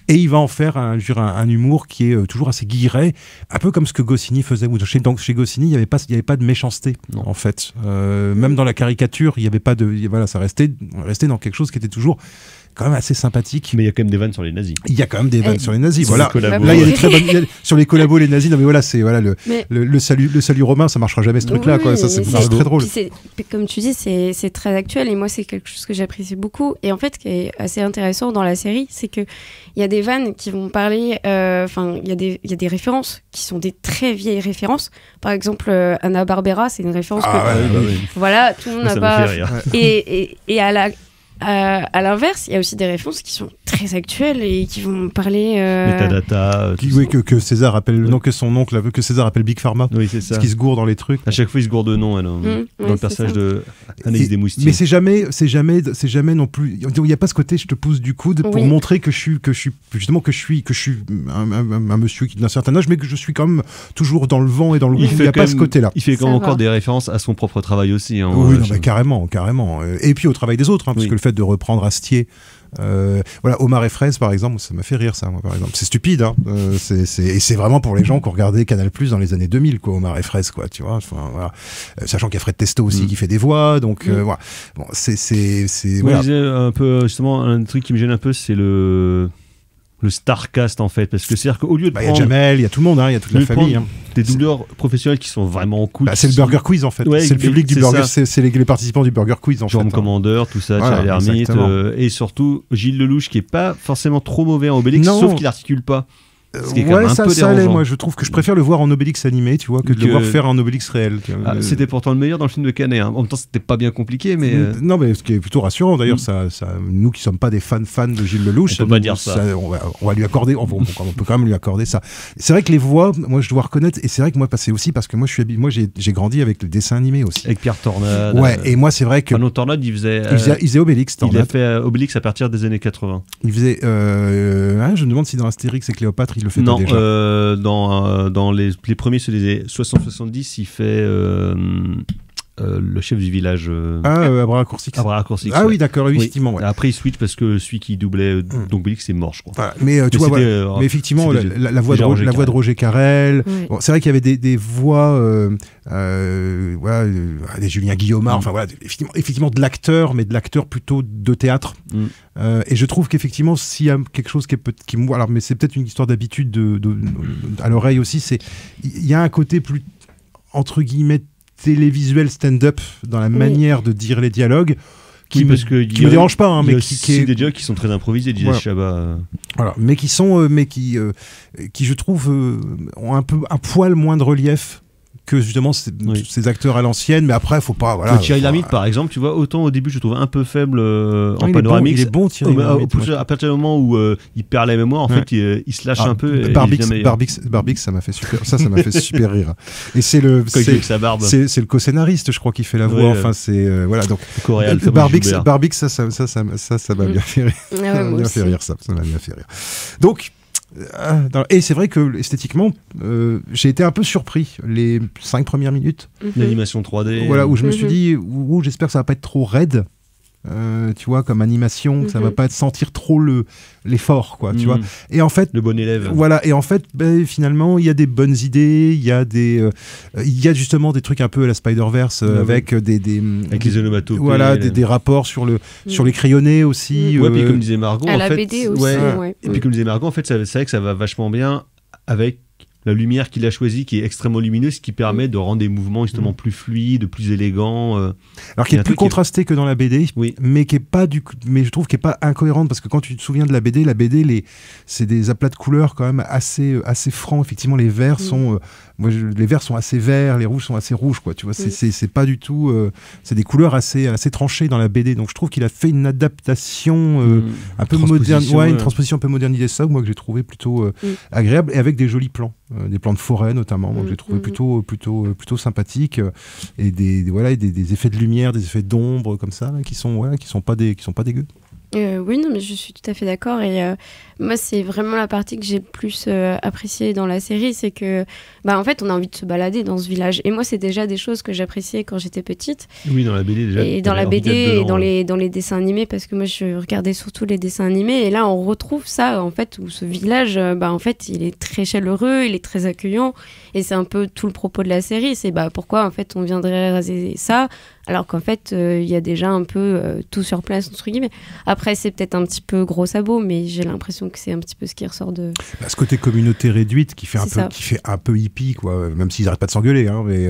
et il va en faire un humour qui est toujours assez guilleret, un peu comme ce que Goscinny faisait. Donc chez Goscinny, il n'y avait pas de méchanceté, en fait. Même dans la caricature, il y avait pas de... Voilà, ça restait dans quelque chose qui était toujours quand même assez sympathique. Mais il y a quand même des vannes sur les nazis. Il y a quand même des vannes sur les nazis. Sur Voilà. Là, il y a des très bonnes... sur les collabos, les nazis. Non, mais voilà, c'est le salut romain, ça marchera jamais ce truc-là. Quoi. Ça, c'est très drôle. Puis comme tu dis, c'est très actuel et moi, c'est quelque chose que j'apprécie beaucoup. Et en fait, ce qui est assez intéressant dans la série, c'est que il y a des vannes qui vont parler. Enfin, il y a des références qui sont des très vieilles références. Par exemple, Hanna Barbera, c'est une référence voilà, tout le monde n'a pas. Et à l'inverse, il y a aussi des références qui sont très actuelles et qui vont parler Metadata, que César appelle que son oncle, que César appelle Big Pharma. Oui, c'est ça. Parce qu'il se gourde dans les trucs. À chaque fois, il se gourde de nom dans le personnage de Anaïs Desmoustiers. Mais c'est jamais non plus. Il n'y a pas ce côté je te pousse du coude pour montrer que je suis un monsieur qui d'un certain âge, mais que je suis quand même toujours dans le vent et dans le goût. Il n'y a pas ce côté-là. Il fait quand même encore des références à son propre travail aussi. Oui, mais carrément. Et puis au travail des autres, parce que le fait de reprendre Astier. Voilà, Omar et Fraise par exemple, ça m'a fait rire ça, moi, par exemple. C'est stupide, hein. Et c'est vraiment pour les gens qui ont regardé Canal+ dans les années 2000, quoi, Omar et Fraise, quoi, tu vois. Enfin, voilà. Sachant qu'il y a Fred Testo aussi qui fait des voix, donc voilà. Bon, Moi, je disais un peu, justement, un truc qui me gêne un peu, c'est le Starcast en fait, parce que c'est-à-dire qu'au lieu de il y a Jamel, il y a tout le monde, il y a toute la famille. Des doubleurs professionnels qui sont vraiment cool. C'est le Burger Quiz en fait. C'est le public du Burger, c'est les participants du Burger Quiz en fait. Jérôme Commandeur, tout ça, Charlie Hermite, et surtout Gilles Lelouch qui est pas forcément trop mauvais en Obélix, sauf qu'il articule pas. Ça allait, moi je trouve que je préfère le voir en Obélix animé, tu vois, que de le voir faire en Obélix réel. C'était pourtant le meilleur dans le film de Canet, hein. En même temps c'était pas bien compliqué, mais non, mais ce qui est plutôt rassurant d'ailleurs, nous qui sommes pas des fans de Gilles Lelouch, on peut pas dire ça. On va lui accorder, on peut quand même lui accorder ça. C'est vrai que les voix, moi je dois reconnaître, et c'est vrai que moi c'est aussi parce que moi j'ai grandi avec le dessin animé aussi, avec Pierre Tornade. Et moi c'est vrai que Tornade il faisait Obélix. Il a fait Obélix à partir des années 80. Il faisait je me demande si dans Astérix et Cléopâtre il le fait pas déjà. Dans les premiers, ceux des 60-70, il fait le chef du village. Abra Coursix. Oui, d'accord, effectivement. Ouais. Après, il switch parce que celui qui doublait Obélix, c'est mort, je crois. Voilà. Mais tu vois, mais effectivement, la voix de Roger Carrel. Oui. Bon, c'est vrai qu'il y avait des voix, des Julien Guillaumard. Enfin voilà, effectivement de l'acteur, mais de l'acteur plutôt de théâtre. Et je trouve qu'effectivement, s'il y a quelque chose alors, mais c'est peut-être une histoire d'habitude à l'oreille aussi. Il y a un côté plus entre guillemets télévisuel stand-up dans la manière de dire les dialogues qui me dérange pas, mais qui est des dialogues qui sont très improvisés, disait Chabat. Voilà, mais qui je trouve ont un poil moins de relief que justement ces acteurs à l'ancienne, mais après faut pas Thierry Lhermitte par exemple, tu vois, autant au début je trouve un peu faible en panoramique, il est bon Thierry Lhermitte, à partir du moment où il perd la mémoire, en fait il se lâche un peu. Barbix, ça m'a fait super rire, et c'est le co-scénariste, je crois, qui fait la voix, enfin c'est voilà, donc Barbix, ça m'a bien fait rire, ça m'a bien fait rire. Donc et c'est vrai que esthétiquement j'ai été un peu surpris les 5 premières minutes, l'animation 3D, voilà, où je me suis dit j'espère que ça va pas être trop raide, tu vois, comme animation, que ça va pas sentir trop l'effort, quoi, tu vois. Et en fait, le bon élève. Voilà, et en fait, finalement, il y a des bonnes idées, il y a justement des trucs un peu à la Spider-Verse, avec avec les onomatopées. Voilà, des rapports sur les crayonnés aussi. Ouais, puis comme disait Margot, à la BD aussi. Et puis comme disait Margot, en fait, c'est vrai que ça va vachement bien avec la lumière qu'il a choisie, qui est extrêmement lumineuse, qui permet de rendre des mouvements justement plus fluides, plus élégants. Alors qui est plus contrasté que dans la BD, mais qui est pas mais je trouve qui est pas incohérente, parce que quand tu te souviens de la BD, c'est des aplats de couleurs quand même assez francs. Effectivement, les verts sont les verts sont assez verts, les rouges sont assez rouges, quoi. Tu vois, c'est pas du tout. C'est des couleurs assez tranchées dans la BD. Donc je trouve qu'il a fait une adaptation un peu moderne, une transposition un peu modernisée, ça, moi, que j'ai trouvé plutôt agréable, et avec des jolis plans, des plans de forêt notamment, que j'ai trouvé plutôt sympathiques, et des effets de lumière, des effets d'ombre comme ça, là, qui sont pas dégueux. Oui, non, mais je suis tout à fait d'accord. Et moi, c'est vraiment la partie que j'ai plus appréciée dans la série, c'est que, en fait, on a envie de se balader dans ce village. Et moi, c'est déjà des choses que j'appréciais quand j'étais petite. Oui, dans la BD déjà. Et dans la BD et dans les dessins animés, parce que moi, je regardais surtout les dessins animés. Et là, on retrouve ça, en fait, où ce village, en fait, il est très chaleureux, il est très accueillant. Et c'est un peu tout le propos de la série. C'est pourquoi, en fait, on viendrait raser ça, alors qu'en fait, il y a déjà un peu tout sur place, entre guillemets. Après, c'est peut-être un petit peu gros sabot, mais j'ai l'impression que c'est un petit peu ce qui ressort de... ce côté communauté réduite qui fait un peu hippie, quoi. Même s'ils n'arrêtent pas de s'engueuler, hein, mais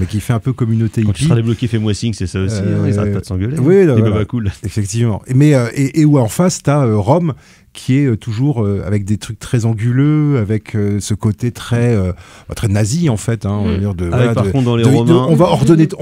qui fait un peu communauté hippie. Quand tu seras débloqué, fais-moi signe, c'est ça aussi. Ils n'arrêtent pas de s'engueuler. Oui, les babas cool. Effectivement. Mais, et où en face, tu as Rome, qui est toujours avec des trucs très anguleux, avec ce côté très nazi, en fait. Hein, par contre, dans les Romains... On va ordonner tout.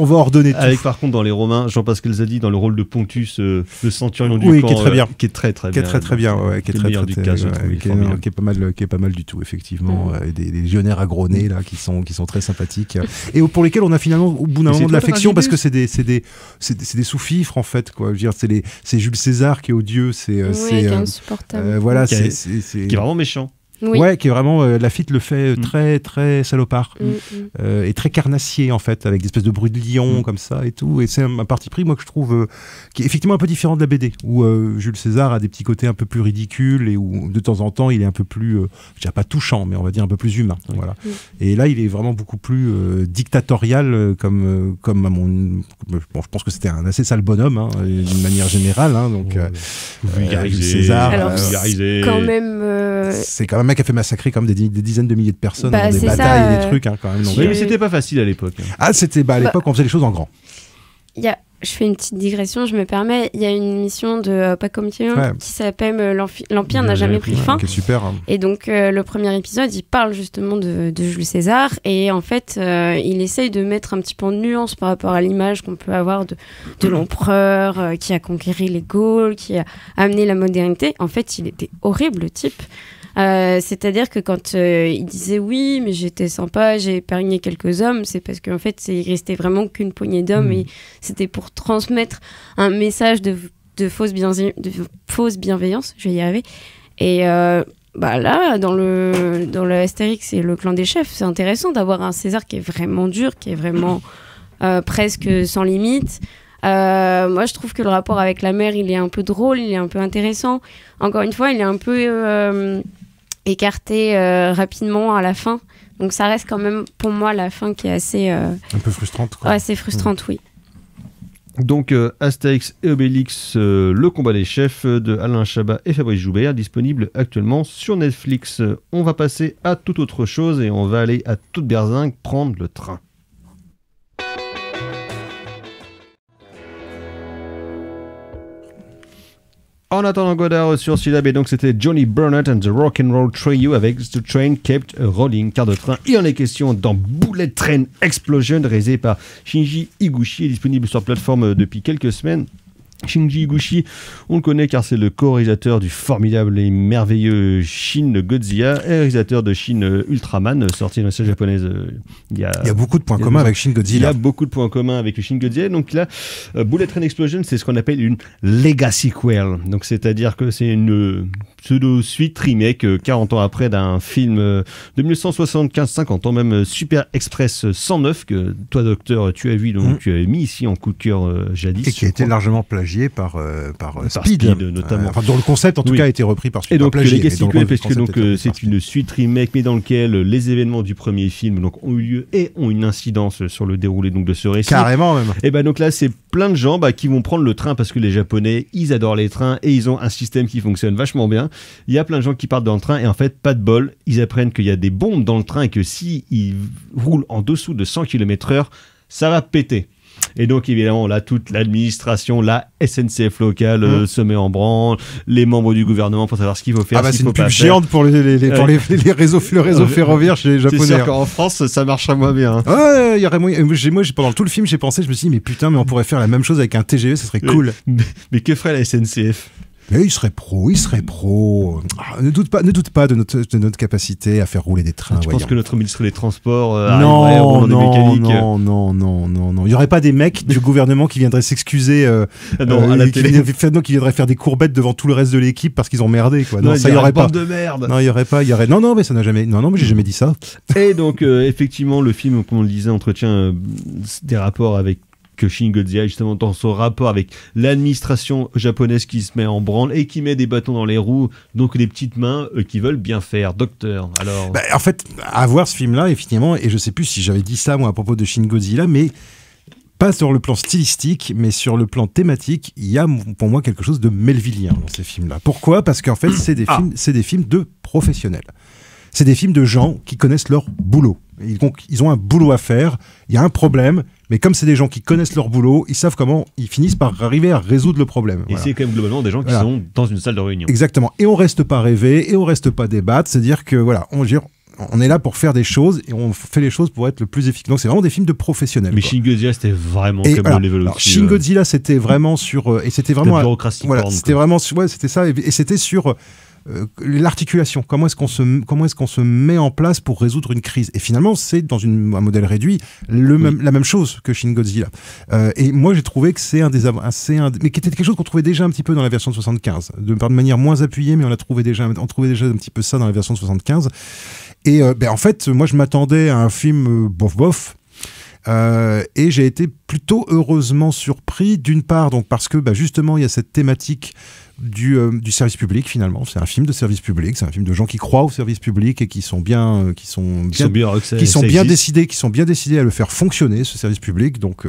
Avec, par contre, dans les Romains, Jean-Pascal Zadi, dans le rôle de Pontus, le centurion du camp... qui est très bien. Qui est très, très bien. Qui est très bien, qui est pas mal du tout, effectivement. Des légionnaires agronnés, là, qui sont très sympathiques. Et pour lesquels on a finalement, au bout d'un moment, de l'affection, parce que c'est des sous-fifres, en fait, quoi. Je veux dire, c'est Jules César qui est odieux, c'est insupportable. Qui est vraiment méchant. Oui. Ouais, qui est vraiment Lafitte le fait très très salopard et très carnassier, en fait, avec des espèces de bruits de lion comme ça et tout. Et c'est un parti pris, moi, que je trouve qui est effectivement un peu différent de la BD, où Jules César a des petits côtés un peu plus ridicules et où de temps en temps il est un peu plus, je dirais pas touchant, mais on va dire un peu plus humain. Voilà. Et là, il est vraiment beaucoup plus dictatorial, comme je pense que c'était un assez sale bonhomme, hein, d'une manière générale. Hein, donc Jules César, quand même, c'est quand même un mec qui a fait massacrer quand même des dizaines de milliers de personnes dans des batailles et des trucs, hein, quand même. Oui, mais c'était pas facile à l'époque. Ah, c'était à l'époque on faisait les choses en grand. Je fais une petite digression, je me permets. Il y a une émission de Paco Mitiano qui s'appelle L'Empire n'a jamais pris fin. Qui est super. Hein. Et donc, le premier épisode, il parle justement de Jules César. Et en fait, il essaye de mettre un petit peu en nuance par rapport à l'image qu'on peut avoir de l'empereur qui a conquéri les Gaules, qui a amené la modernité. En fait, il était horrible, le type. C'est-à-dire que quand il disait oui, mais j'étais sympa, j'ai épargné quelques hommes, c'est parce qu'en fait, il restait vraiment qu'une poignée d'hommes et c'était pour transmettre un message de fausse bienveillance, je vais y arriver. Et là, dans le Astérix et le clan des chefs, c'est intéressant d'avoir un César qui est vraiment dur, qui est vraiment presque sans limite. Moi, je trouve que le rapport avec la mère, il est un peu drôle, il est un peu intéressant. Encore une fois, il est un peu écarté rapidement à la fin. Donc, ça reste quand même, pour moi, la fin qui est assez... un peu frustrante, quoi. Assez frustrante, oui. Donc, Astérix et Obélix, le combat des chefs de Alain Chabat et Fabrice Joubert, disponible actuellement sur Netflix. On va passer à toute autre chose et on va aller à toute berzingue prendre le train. En attendant Godard sur Syllab, et donc c'était Johnny Burnett and the Rock'n'Roll Trio avec The Train Kept Rolling, car de train. Il en est question dans Bullet Train Explosion, réalisé par Shinji Higuchi, est disponible sur plateforme depuis quelques semaines. Shinji Higuchi, on le connaît car c'est le co-réalisateur du formidable et merveilleux Shin Godzilla et réalisateur de Shin Ultraman, sorti dans la série japonaise il y a beaucoup de points communs avec Shin Godzilla. Il y a beaucoup de points communs avec Shin Godzilla. Donc là, Bullet Train Explosion, c'est ce qu'on appelle une legacy sequel. Donc c'est-à-dire que c'est une pseudo-suite remake 40 ans après d'un film de 1975, 50 ans même, Super Express 109, que toi, docteur, tu as vu, donc tu avais mis ici en coup de cœur jadis. Et qui a été largement plagié plagié par Speed, notamment. Enfin, dont le concept en tout cas a été repris par Speed. Et donc plagié, Legacy Sequel, parce que donc c'est c'est une suite remake, mais dans lequel les événements du premier film donc ont eu lieu et ont une incidence sur le déroulé donc de ce récit. Carrément même. Et donc là c'est plein de gens qui vont prendre le train parce que les Japonais ils adorent les trains et ils ont un système qui fonctionne vachement bien. Il y a plein de gens qui partent dans le train et en fait pas de bol, ils apprennent qu'il y a des bombes dans le train et que si ils roulent en dessous de 100 km/h, ça va péter. Et donc évidemment là toute l'administration, la SNCF locale se met en branle, les membres du gouvernement pour savoir ce qu'il faut faire. C'est une pub géante pour le réseau ferroviaire chez les Japonais. C'est sûr qu'en France ça marcherait moins bien. Ouais, il y aurait moyen. Moi pendant tout le film j'ai pensé, je me suis dit mais putain mais on pourrait faire la même chose avec un TGV, ça serait cool. Mais que ferait la SNCF? Mais il serait pro. Ne doute pas de notre capacité à faire rouler des trains. Je pense que notre ministre des Transports non. des mécaniques. Non. Il n'y aurait pas des mecs du gouvernement qui viendraient s'excuser, à la télé. Qui viendraient faire des courbettes devant tout le reste de l'équipe parce qu'ils ont merdé, quoi. Non, ça y aurait pas. De merde. Non, il y aurait pas. Non, mais ça n'a jamais. Non, mais j'ai jamais dit ça. Et donc effectivement, le film, comme on le disait, entretient des rapports avec que Shin Godzilla, justement, dans son rapport avec l'administration japonaise qui se met en branle et qui met des bâtons dans les roues, donc des petites mains qui veulent bien faire. Docteur, alors... en fait, à voir ce film-là, effectivement, et je sais plus si j'avais dit ça, moi, à propos de Shin Godzilla, mais pas sur le plan stylistique, mais sur le plan thématique, il y a, pour moi, quelque chose de melvillien dans ces films-là. Pourquoi ? Parce qu'en fait, c'est des films de professionnels. C'est des films de gens qui connaissent leur boulot. Ils ont un boulot à faire, il y a un problème, mais comme c'est des gens qui connaissent leur boulot, ils savent comment ils finissent par arriver à résoudre le problème. Et c'est quand même globalement des gens qui sont dans une salle de réunion. Exactement. Et on reste pas rêver, et on reste pas débattre, c'est-à-dire que on est là pour faire des choses, et on fait les choses pour être le plus efficace. Donc c'est vraiment des films de professionnels. Mais Shin Godzilla, c'était vraiment comme le level au-dessus. Shin Godzilla, c'était vraiment sur... et c'était vraiment... La bureaucratie porn, c'était vraiment... Ouais, c'était ça, et c'était sur... l'articulation, comment est-ce qu'on se met en place pour résoudre une crise, et finalement c'est dans un modèle réduit la même chose que Shin Godzilla, et moi j'ai trouvé que c'est mais qui était quelque chose qu'on trouvait déjà un petit peu dans la version de 75 de manière moins appuyée, mais on trouvait déjà un petit peu ça dans la version de 75, et en fait moi je m'attendais à un film bof, et j'ai été plutôt heureusement surpris, d'une part donc parce que justement il y a cette thématique du service public. Finalement c'est un film de service public, c'est un film de gens qui croient au service public et qui sont bien décidés à le faire fonctionner, ce service public. Donc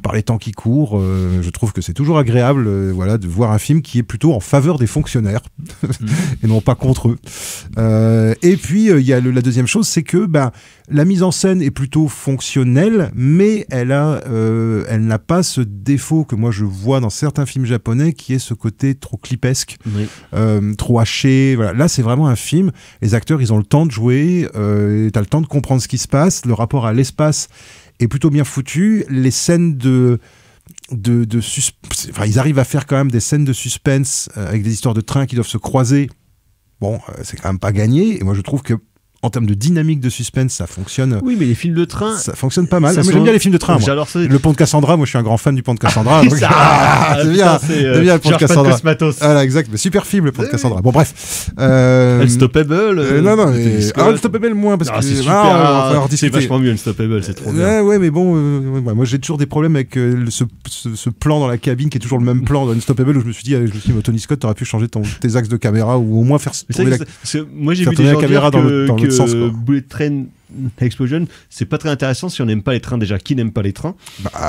par les temps qui courent, je trouve que c'est toujours agréable de voir un film qui est plutôt en faveur des fonctionnaires et non pas contre eux. Et puis il y a la deuxième chose, c'est que la mise en scène est plutôt fonctionnelle, mais elle n'a pas ce défaut que moi je vois dans certains films japonais, qui est ce côté trop clipesque, trop haché. Voilà. Là, c'est vraiment un film. Les acteurs, ils ont le temps de jouer. T'as le temps de comprendre ce qui se passe. Le rapport à l'espace est plutôt bien foutu. Les scènes ils arrivent à faire quand même des scènes de suspense avec des histoires de trains qui doivent se croiser. Bon, c'est quand même pas gagné. Et moi, je trouve que en termes de dynamique de suspense, ça fonctionne. Oui, mais les films de train, ça fonctionne pas mal. Moi, j'aime bien les films de train. Le Pont de Cassandra, moi, je suis un grand fan du Pont de Cassandra. C'est bien le Pont de Cassandra. Voilà, exact. Mais super film, le Pont de Cassandra. Bon, bref. Unstoppable. Non, Unstoppable moins parce que c'est super. C'est vachement mieux Unstoppable, c'est trop bien. Ouais, mais bon, moi, j'ai toujours des problèmes avec ce plan dans la cabine qui est toujours le même plan dans Unstoppable, où je me suis dit, Tony Scott, t'aurais pu changer tes axes de caméra, ou au moins faire tourner moi, j'ai vu des gens dire que Bullet Train Explosion, c'est pas très intéressant si on n'aime pas les trains. Déjà, qui n'aime pas les trains?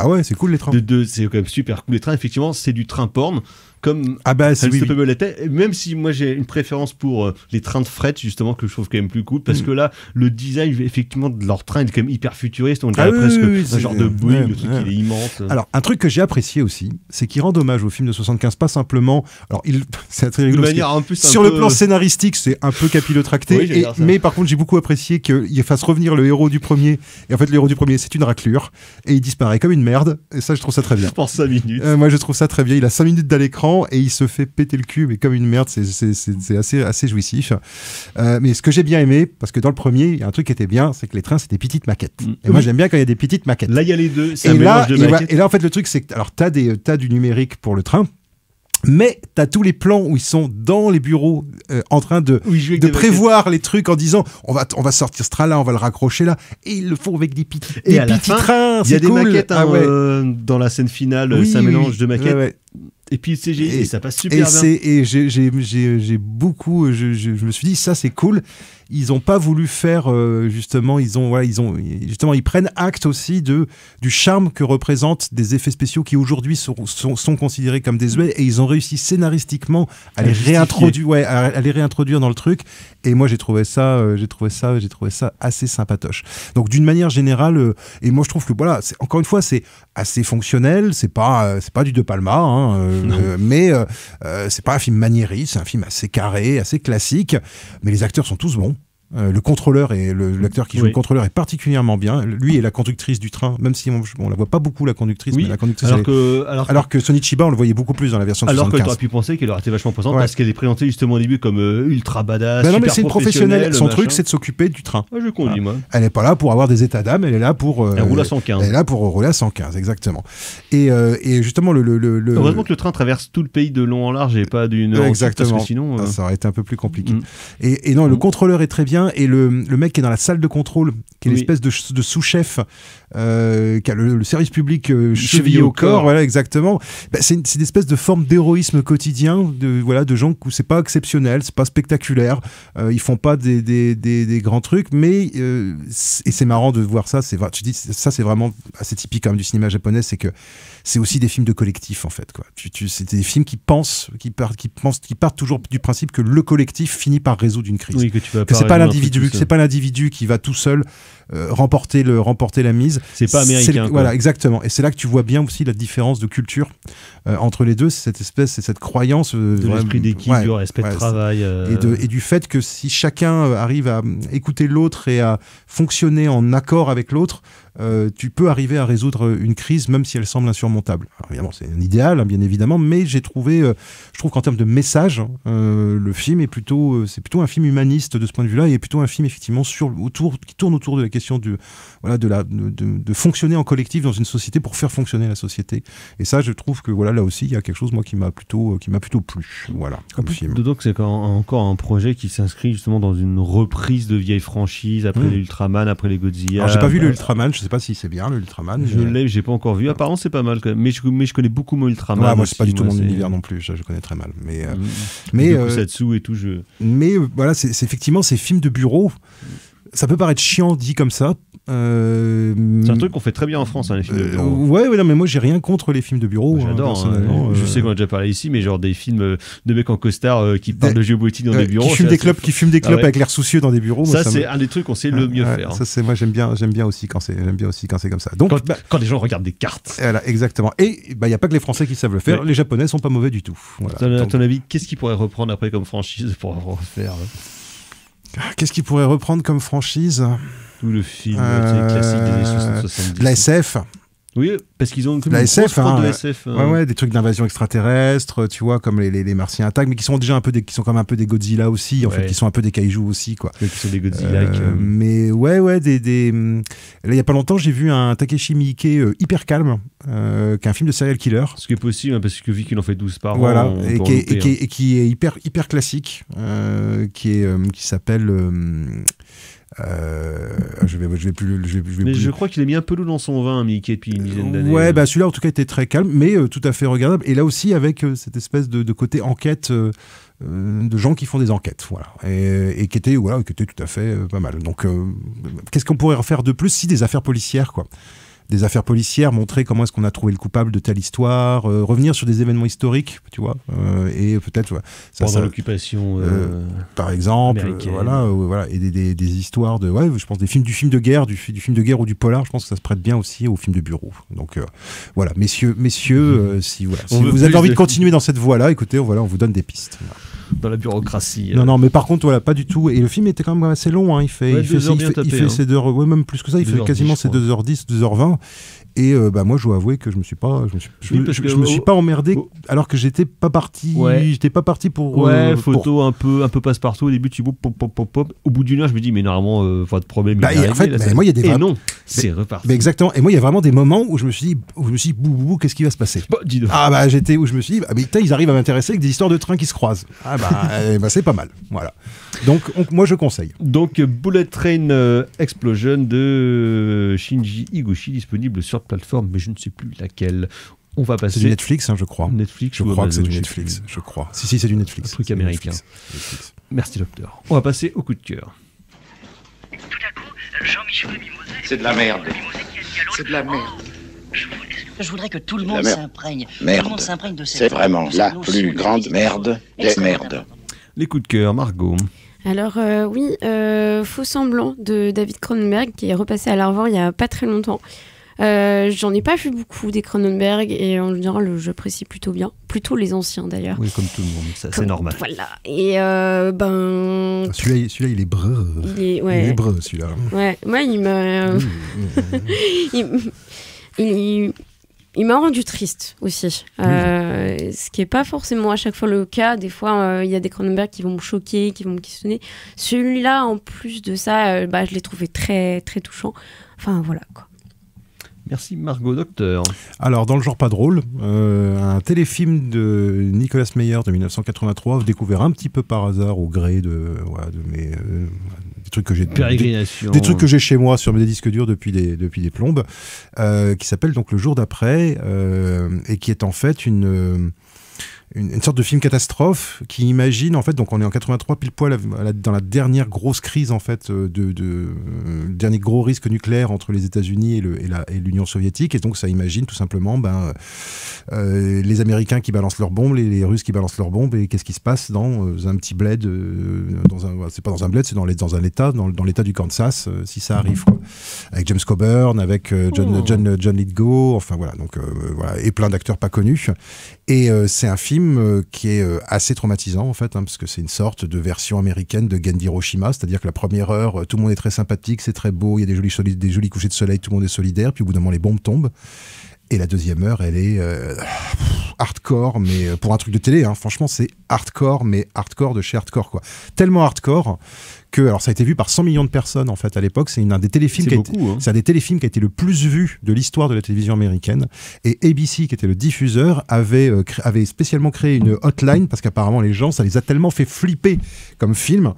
Ouais, c'est cool les trains. C'est quand même super cool les trains. Effectivement, c'est du train porn. Comme Unstoppable était, même si moi j'ai une préférence pour les trains de fret, justement, que je trouve quand même plus cool, parce que là, le design effectivement de leur train est quand même hyper futuriste, on dirait presque un genre de Boeing, le truc il est immense. Alors, un truc que j'ai apprécié aussi, c'est qu'il rend hommage au film de 75, pas simplement, c'est très rigolo, sur le plan scénaristique, c'est un peu capillotracté, mais par contre j'ai beaucoup apprécié qu'il fasse revenir le héros du premier, et en fait le héros du premier c'est une raclure, et il disparaît comme une merde, et ça je trouve ça très bien. Pour 5 minutes. Moi je trouve ça très bien, il a 5 minutes à l'écran, et il se fait péter le cul, mais comme une merde, c'est assez jouissif. Mais ce que j'ai bien aimé, parce que dans le premier, il y a un truc qui était bien, c'est que les trains, c'est des petites maquettes. Et moi, j'aime bien quand il y a des petites maquettes. Là, il y a les deux, c'est un mélange de maquettes. Et là, en fait, le truc, c'est que t'as du numérique pour le train, mais t'as tous les plans où ils sont dans les bureaux en train de prévoir les trucs en disant on va sortir ce train là, on va le raccrocher là, et ils le font avec des petits trains. Il y a des maquettes dans la scène finale, c'est un mélange de maquettes. Et puis le CGI, et ça passe super bien. Et j'ai beaucoup, je me suis dit, ça c'est cool. Ils ont pas voulu faire justement, ils prennent acte aussi du charme que représentent des effets spéciaux qui aujourd'hui sont considérés comme désuets, et ils ont réussi scénaristiquement à les réintroduire dans le truc. Et moi j'ai trouvé ça assez sympatoche. Donc d'une manière générale, et moi je trouve que voilà, encore une fois c'est assez fonctionnel, c'est pas du De Palma, hein, mais c'est pas un film maniériste, c'est un film assez carré, assez classique, mais les acteurs sont tous bons. Le contrôleur et l'acteur qui joue le contrôleur est particulièrement bien. Lui et la conductrice du train, même si on la voit pas beaucoup, la conductrice, mais la conductrice. Alors que Sonny Chiba, on le voyait beaucoup plus dans la version de 75. Alors que tu aurais pu penser qu'elle aurait été vachement présente parce qu'elle est présentée justement au début comme ultra badass. Non, mais c'est une professionnelle. Son truc, c'est de s'occuper du train. Je conduis, moi. Elle est pas là pour avoir des états d'âme, elle est là pour. Elle roule à 115. Elle est là pour rouler à 115, exactement. Et justement, heureusement que le train traverse tout le pays de long en large et pas d'une. Exactement. Parce que sinon. Ça aurait été un peu plus compliqué. Et non, le contrôleur est très bien, et le mec qui est dans la salle de contrôle, qui est l'espèce de sous-chef, qui a le service public chevillé au corps, voilà, exactement. C'est une espèce de forme d'héroïsme quotidien, de gens où c'est pas exceptionnel, c'est pas spectaculaire, ils font pas des grands trucs, mais et c'est marrant de voir ça. Tu dis ça, c'est vraiment assez typique quand même du cinéma japonais, c'est que c'est aussi des films de collectif en fait, quoi. C'est des films qui partent toujours du principe que le collectif finit par résoudre une crise. Oui, que c'est pas l'individu qui va tout seul remporter la mise. C'est pas américain. Voilà, exactement. Et c'est là que tu vois bien aussi la différence de culture entre les deux. C'est cette croyance de l'esprit d'équipe, du respect de travail, et du fait que si chacun arrive à écouter l'autre et à fonctionner en accord avec l'autre, tu peux arriver à résoudre une crise même si elle semble insurmontable. Alors, évidemment, c'est un idéal, bien évidemment, mais je trouve qu'en termes de message, le film c'est plutôt un film humaniste de ce point de vue-là, et plutôt un film effectivement qui tourne autour de la question de fonctionner en collectif dans une société pour faire fonctionner la société. Et ça, je trouve que voilà, là aussi, il y a quelque chose moi qui m'a plutôt plu. Voilà, comme film. Donc c'est encore un projet qui s'inscrit justement dans une reprise de vieilles franchises après les Ultraman, après les Godzilla. Alors j'ai pas vu le Ultraman, je sais pas si c'est bien le Ultraman. J'ai pas encore vu. Apparemment c'est pas mal quand même. Mais je connais beaucoup mon Ultraman. Ouais, moi c'est pas du tout mon univers non plus. Je connais très mal. Mais Tokusatsu et tout. Mais voilà, c'est effectivement ces films de bureau. Ça peut paraître chiant dit comme ça. C'est un truc qu'on fait très bien en France, hein, les films de bureau. Ouais, non, mais moi j'ai rien contre les films de bureau. J'adore. Je sais qu'on a déjà parlé ici, mais genre des films de mecs en costard qui parlent de géopolitique dans des bureaux. Qui fument des clopes avec l'air soucieux dans des bureaux. Ça, c'est un des trucs qu'on sait le mieux faire. Ça, c'est moi j'aime bien aussi quand c'est comme ça. Donc quand les gens regardent des cartes. Voilà, exactement. Et il y a pas que les Français qui savent le faire. Les Japonais sont pas mauvais du tout. Voilà. À ton avis, qu'est-ce qu'ils pourraient reprendre après comme franchise pour refaire? Qu'est-ce qu'ils pourraient reprendre comme franchise? Tout le film classique des années 60-70. La SF. Oui, parce qu'ils ont la SF, de SF. Ouais, des trucs d'invasion extraterrestre, tu vois, comme les Martiens attaquent, mais qui sont déjà qui sont comme un peu des Godzilla aussi, en fait, qui sont un peu des kaiju aussi, quoi. Qui sont des Godzilla. Mais ouais, là, il y a pas longtemps, j'ai vu un Takeshi Miike hyper calme, qui est un film de serial killer. Ce qui est possible, parce que vu qu'il en fait 12 par an. Voilà, et qui est hyper classique, qui s'appelle. Je crois qu'il a mis un peu l'eau dans son vin, Mickey, depuis une dizaine d'années. Ouais, celui-là en tout cas était très calme, mais tout à fait regardable. Et là aussi avec cette espèce de côté enquête de gens qui font des enquêtes, voilà, et qui était tout à fait pas mal. Donc, qu'est-ce qu'on pourrait refaire de plus? Si des affaires policières, quoi. Des affaires policières, montrer comment est-ce qu'on a trouvé le coupable de telle histoire, revenir sur des événements historiques, tu vois, et peut-être pendant l'occupation, par exemple, voilà, et des histoires de, je pense du film de guerre, du film de guerre ou du polar. Je pense que ça se prête bien aussi aux films de bureau. Donc voilà, messieurs, si vous avez envie de continuer dans cette voie-là, écoutez, on vous donne des pistes. Voilà. Dans la bureaucratie. Non, mais par contre, voilà, pas du tout. Et le film était quand même assez long, hein. Il fait ses 2 heures, même plus que ça, il fait quasiment ses 2h10, 2h20. Et moi, je dois avouer que je me suis pas emmerdé, alors que j'étais pas parti pour photo un peu passe-partout. Au début, tu vois, pop. Au bout d'une heure, je me dis, mais normalement, pas de problème. En fait, moi, il y a des et non, c'est reparti. Exactement. Et moi, il y a vraiment des moments où je me suis dit, bou, qu'est-ce qui va se passer? Où je me suis dit, ils arrivent à m'intéresser avec des histoires de trains qui se croisent. C'est pas mal. Voilà. Donc, moi, je conseille. Donc, Bullet Train Explosion de Shinji Higuchi, disponible sur plateforme, mais je ne sais plus laquelle. On va passer. C'est du Netflix, je crois. Netflix, je crois que c'est du Netflix. Je crois. Si, c'est du Netflix. Un truc américain. Netflix. Merci, docteur. On va passer au coup de cœur. Tout à coup, Jean-Michel Mimosé. C'est de la merde. C'est de la merde. Je voudrais que tout le monde s'imprègne. Merde. Tout le monde s'imprègne de cette. C'est vraiment la plus grande merde des merdes. Les coups de cœur, Margot. Alors oui, Faux semblant de David Cronenberg qui est repassé à l'Arvor il y a pas très longtemps. J'en ai pas vu beaucoup des Cronenberg et en général j'apprécie plutôt bien, plutôt les anciens d'ailleurs. Oui, comme tout le monde, ça, c'est normal. Voilà. Et celui-là il est breu. Il est breu celui-là. Ouais, moi il m'a il m'a rendu triste aussi, ce qui est pas forcément à chaque fois le cas. Des fois, il y a des Cronenberg qui vont me choquer, qui vont me questionner. Celui-là, en plus de ça, je l'ai trouvé très, très touchant. Enfin, voilà, quoi. Merci Margot, docteur. Alors, dans le genre pas drôle, un téléfilm de Nicolas Meyer de 1983, découvert un petit peu par hasard au gré de mes... des trucs que j'ai des trucs que j'ai chez moi sur mes disques durs depuis des plombes, qui s'appelle donc Le jour d'après, et qui est en fait une sorte de film catastrophe qui imagine en fait, donc on est en 83 pile poil dans la dernière grosse crise en fait le dernier gros risque nucléaire entre les États-Unis et l'Union soviétique, et donc ça imagine tout simplement les Américains qui balancent leurs bombes, les Russes qui balancent leurs bombes, et qu'est-ce qui se passe dans un petit bled, c'est pas dans un bled, c'est dans un état, dans l'état du Kansas, si ça arrive, quoi. Avec James Coburn, avec John Lithgow, enfin voilà, donc voilà, et plein d'acteurs pas connus. Et c'est un film qui est assez traumatisant en fait, parce que c'est une sorte de version américaine de Gandhi Hiroshima, c'est-à-dire que la première heure, tout le monde est très sympathique, c'est très beau, il y a des jolis couchers de soleil, tout le monde est solidaire, puis au bout d'un moment les bombes tombent. Et la deuxième heure, elle est hardcore, mais pour un truc de télé, franchement, c'est hardcore, mais hardcore de chez hardcore, quoi. Tellement hardcore que, alors ça a été vu par 100 millions de personnes en fait à l'époque. C'est un des téléfilms c'est un des téléfilms qui a été le plus vu de l'histoire de la télévision américaine. Et ABC, qui était le diffuseur, avait spécialement créé une hotline parce qu'apparemment les gens, ça les a tellement fait flipper comme film.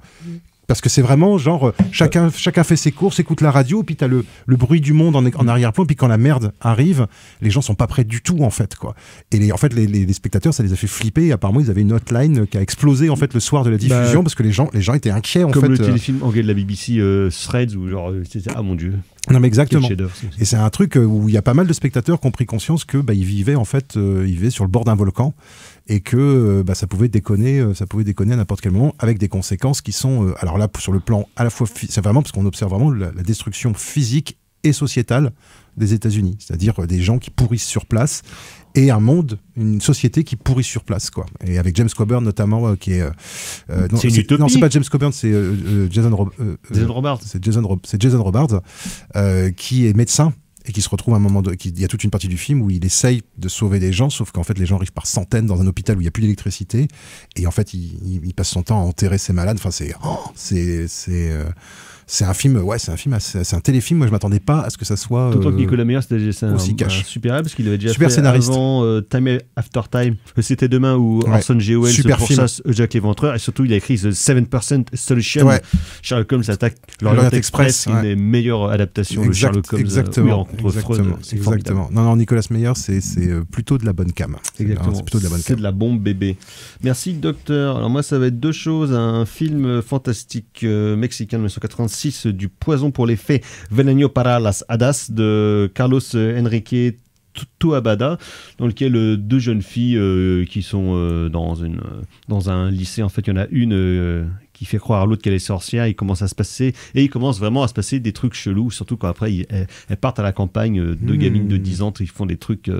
Parce que c'est vraiment genre, chacun fait ses courses, écoute la radio, puis t'as le bruit du monde en arrière-plan, puis quand la merde arrive, les gens sont pas prêts du tout, en fait, quoi. Et les spectateurs, ça les a fait flipper, et apparemment, ils avaient une hotline qui a explosé, en fait, le soir de la diffusion, parce que les gens étaient inquiets, en fait. Comme le téléfilm anglais de la BBC, Threads, où genre, c'était, ah mon Dieu. Non, mais exactement. Et c'est un truc où il y a pas mal de spectateurs qui ont pris conscience que, ils vivaient, en fait, sur le bord d'un volcan, et que ça pouvait déconner à n'importe quel moment, avec des conséquences qui sont alors là sur le plan à la fois c'est vraiment parce qu'on observe vraiment la destruction physique et sociétale des États-Unis, c'est-à-dire des gens qui pourrissent sur place et une société qui pourrit sur place, quoi. Et avec James Coburn notamment qui est c'est une utopie. Non, c'est pas James Coburn, c'est Jason Robards. C'est Jason Robards qui est médecin. Et qui se retrouve à un moment il y a toute une partie du film où il essaye de sauver des gens, sauf qu'en fait les gens arrivent par centaines dans un hôpital où il n'y a plus d'électricité, et en fait il passe son temps à enterrer ses malades. Enfin c'est un film, c'est un téléfilm. Moi, je m'attendais pas à ce que ça soit d'autant que Nicolas Meyer, c'est aussi cash. Super, parce qu'il avait déjà super fait scénariste. Avant Time After Time, C'était demain, ou Orson G. Welles, super pour film. ça, Jack l'Éventreur, et surtout il a écrit The 7% Solution. Sherlock Holmes attaque l'Orient Express, une des meilleures adaptations de Sherlock Holmes. Exactement. C'est formidable. Non, Nicolas Meyer, c'est plutôt de la bonne cam. Exactement. C'est plutôt de la bonne cam. C'est de la bombe bébé. Merci docteur. Alors moi, ça va être deux choses. Un film fantastique mexicain de 1986 du Poison pour les fées, Veneno para las hadas, de Carlos Enrique Toabada, dans lequel deux jeunes filles qui sont dans un lycée. En fait, il y en a une qui fait croire à l'autre qu'elle est sorcière. Il commence vraiment à se passer des trucs chelous, surtout quand après elles partent à la campagne, deux gamines de 10 ans, ils font des trucs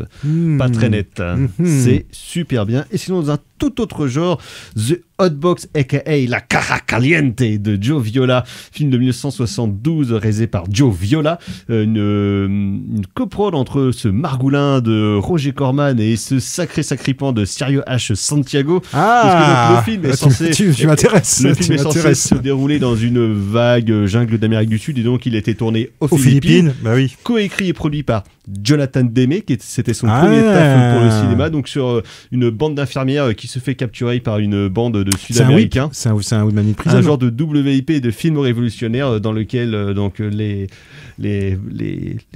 pas très nets. C'est super bien. Et sinon, dans un tout autre genre, The Hotbox aka La Cara Caliente de Joe Viola, film de 1972 réalisé par Joe Viola, une coprode entre ce margoulin de Roger Corman et ce sacré sacripant de Sirio H. Santiago. Parce que le film est censé tu m'intéresses. Le film film est censé se dérouler dans une vague jungle d'Amérique du Sud et donc il a été tourné aux Philippines. Bah oui. Coécrit et produit par Jonathan Demme, c'était son premier taf pour le cinéma, donc sur une bande d'infirmières qui se fait capturer par une bande de Sud-Américains. C'est un Woodman in Prison. Un genre de WIP de film révolutionnaire dans lequel donc les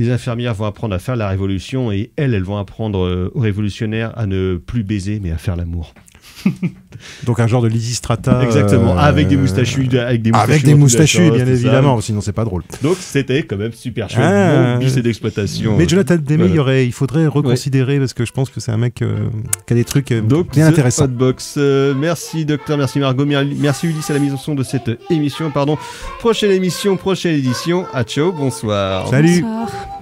infirmières vont apprendre à faire la révolution et elles vont apprendre aux révolutionnaires à ne plus baiser mais à faire l'amour. Donc un genre de Lysistrata. Exactement, avec des moustachus. Avec des moustachus, bien évidemment, sinon c'est pas drôle. Donc c'était quand même super chouette. Bon lycée d'exploitation. Mais Jonathan Demme, il faudrait reconsidérer parce que je pense que c'est un mec qui a des trucs bien intéressants. Hotbox. Merci Docteur, merci Margot, merci Ulysse à la mise en son de cette émission. Prochaine émission, prochaine édition. À ciao, bonsoir. Salut. Bonsoir.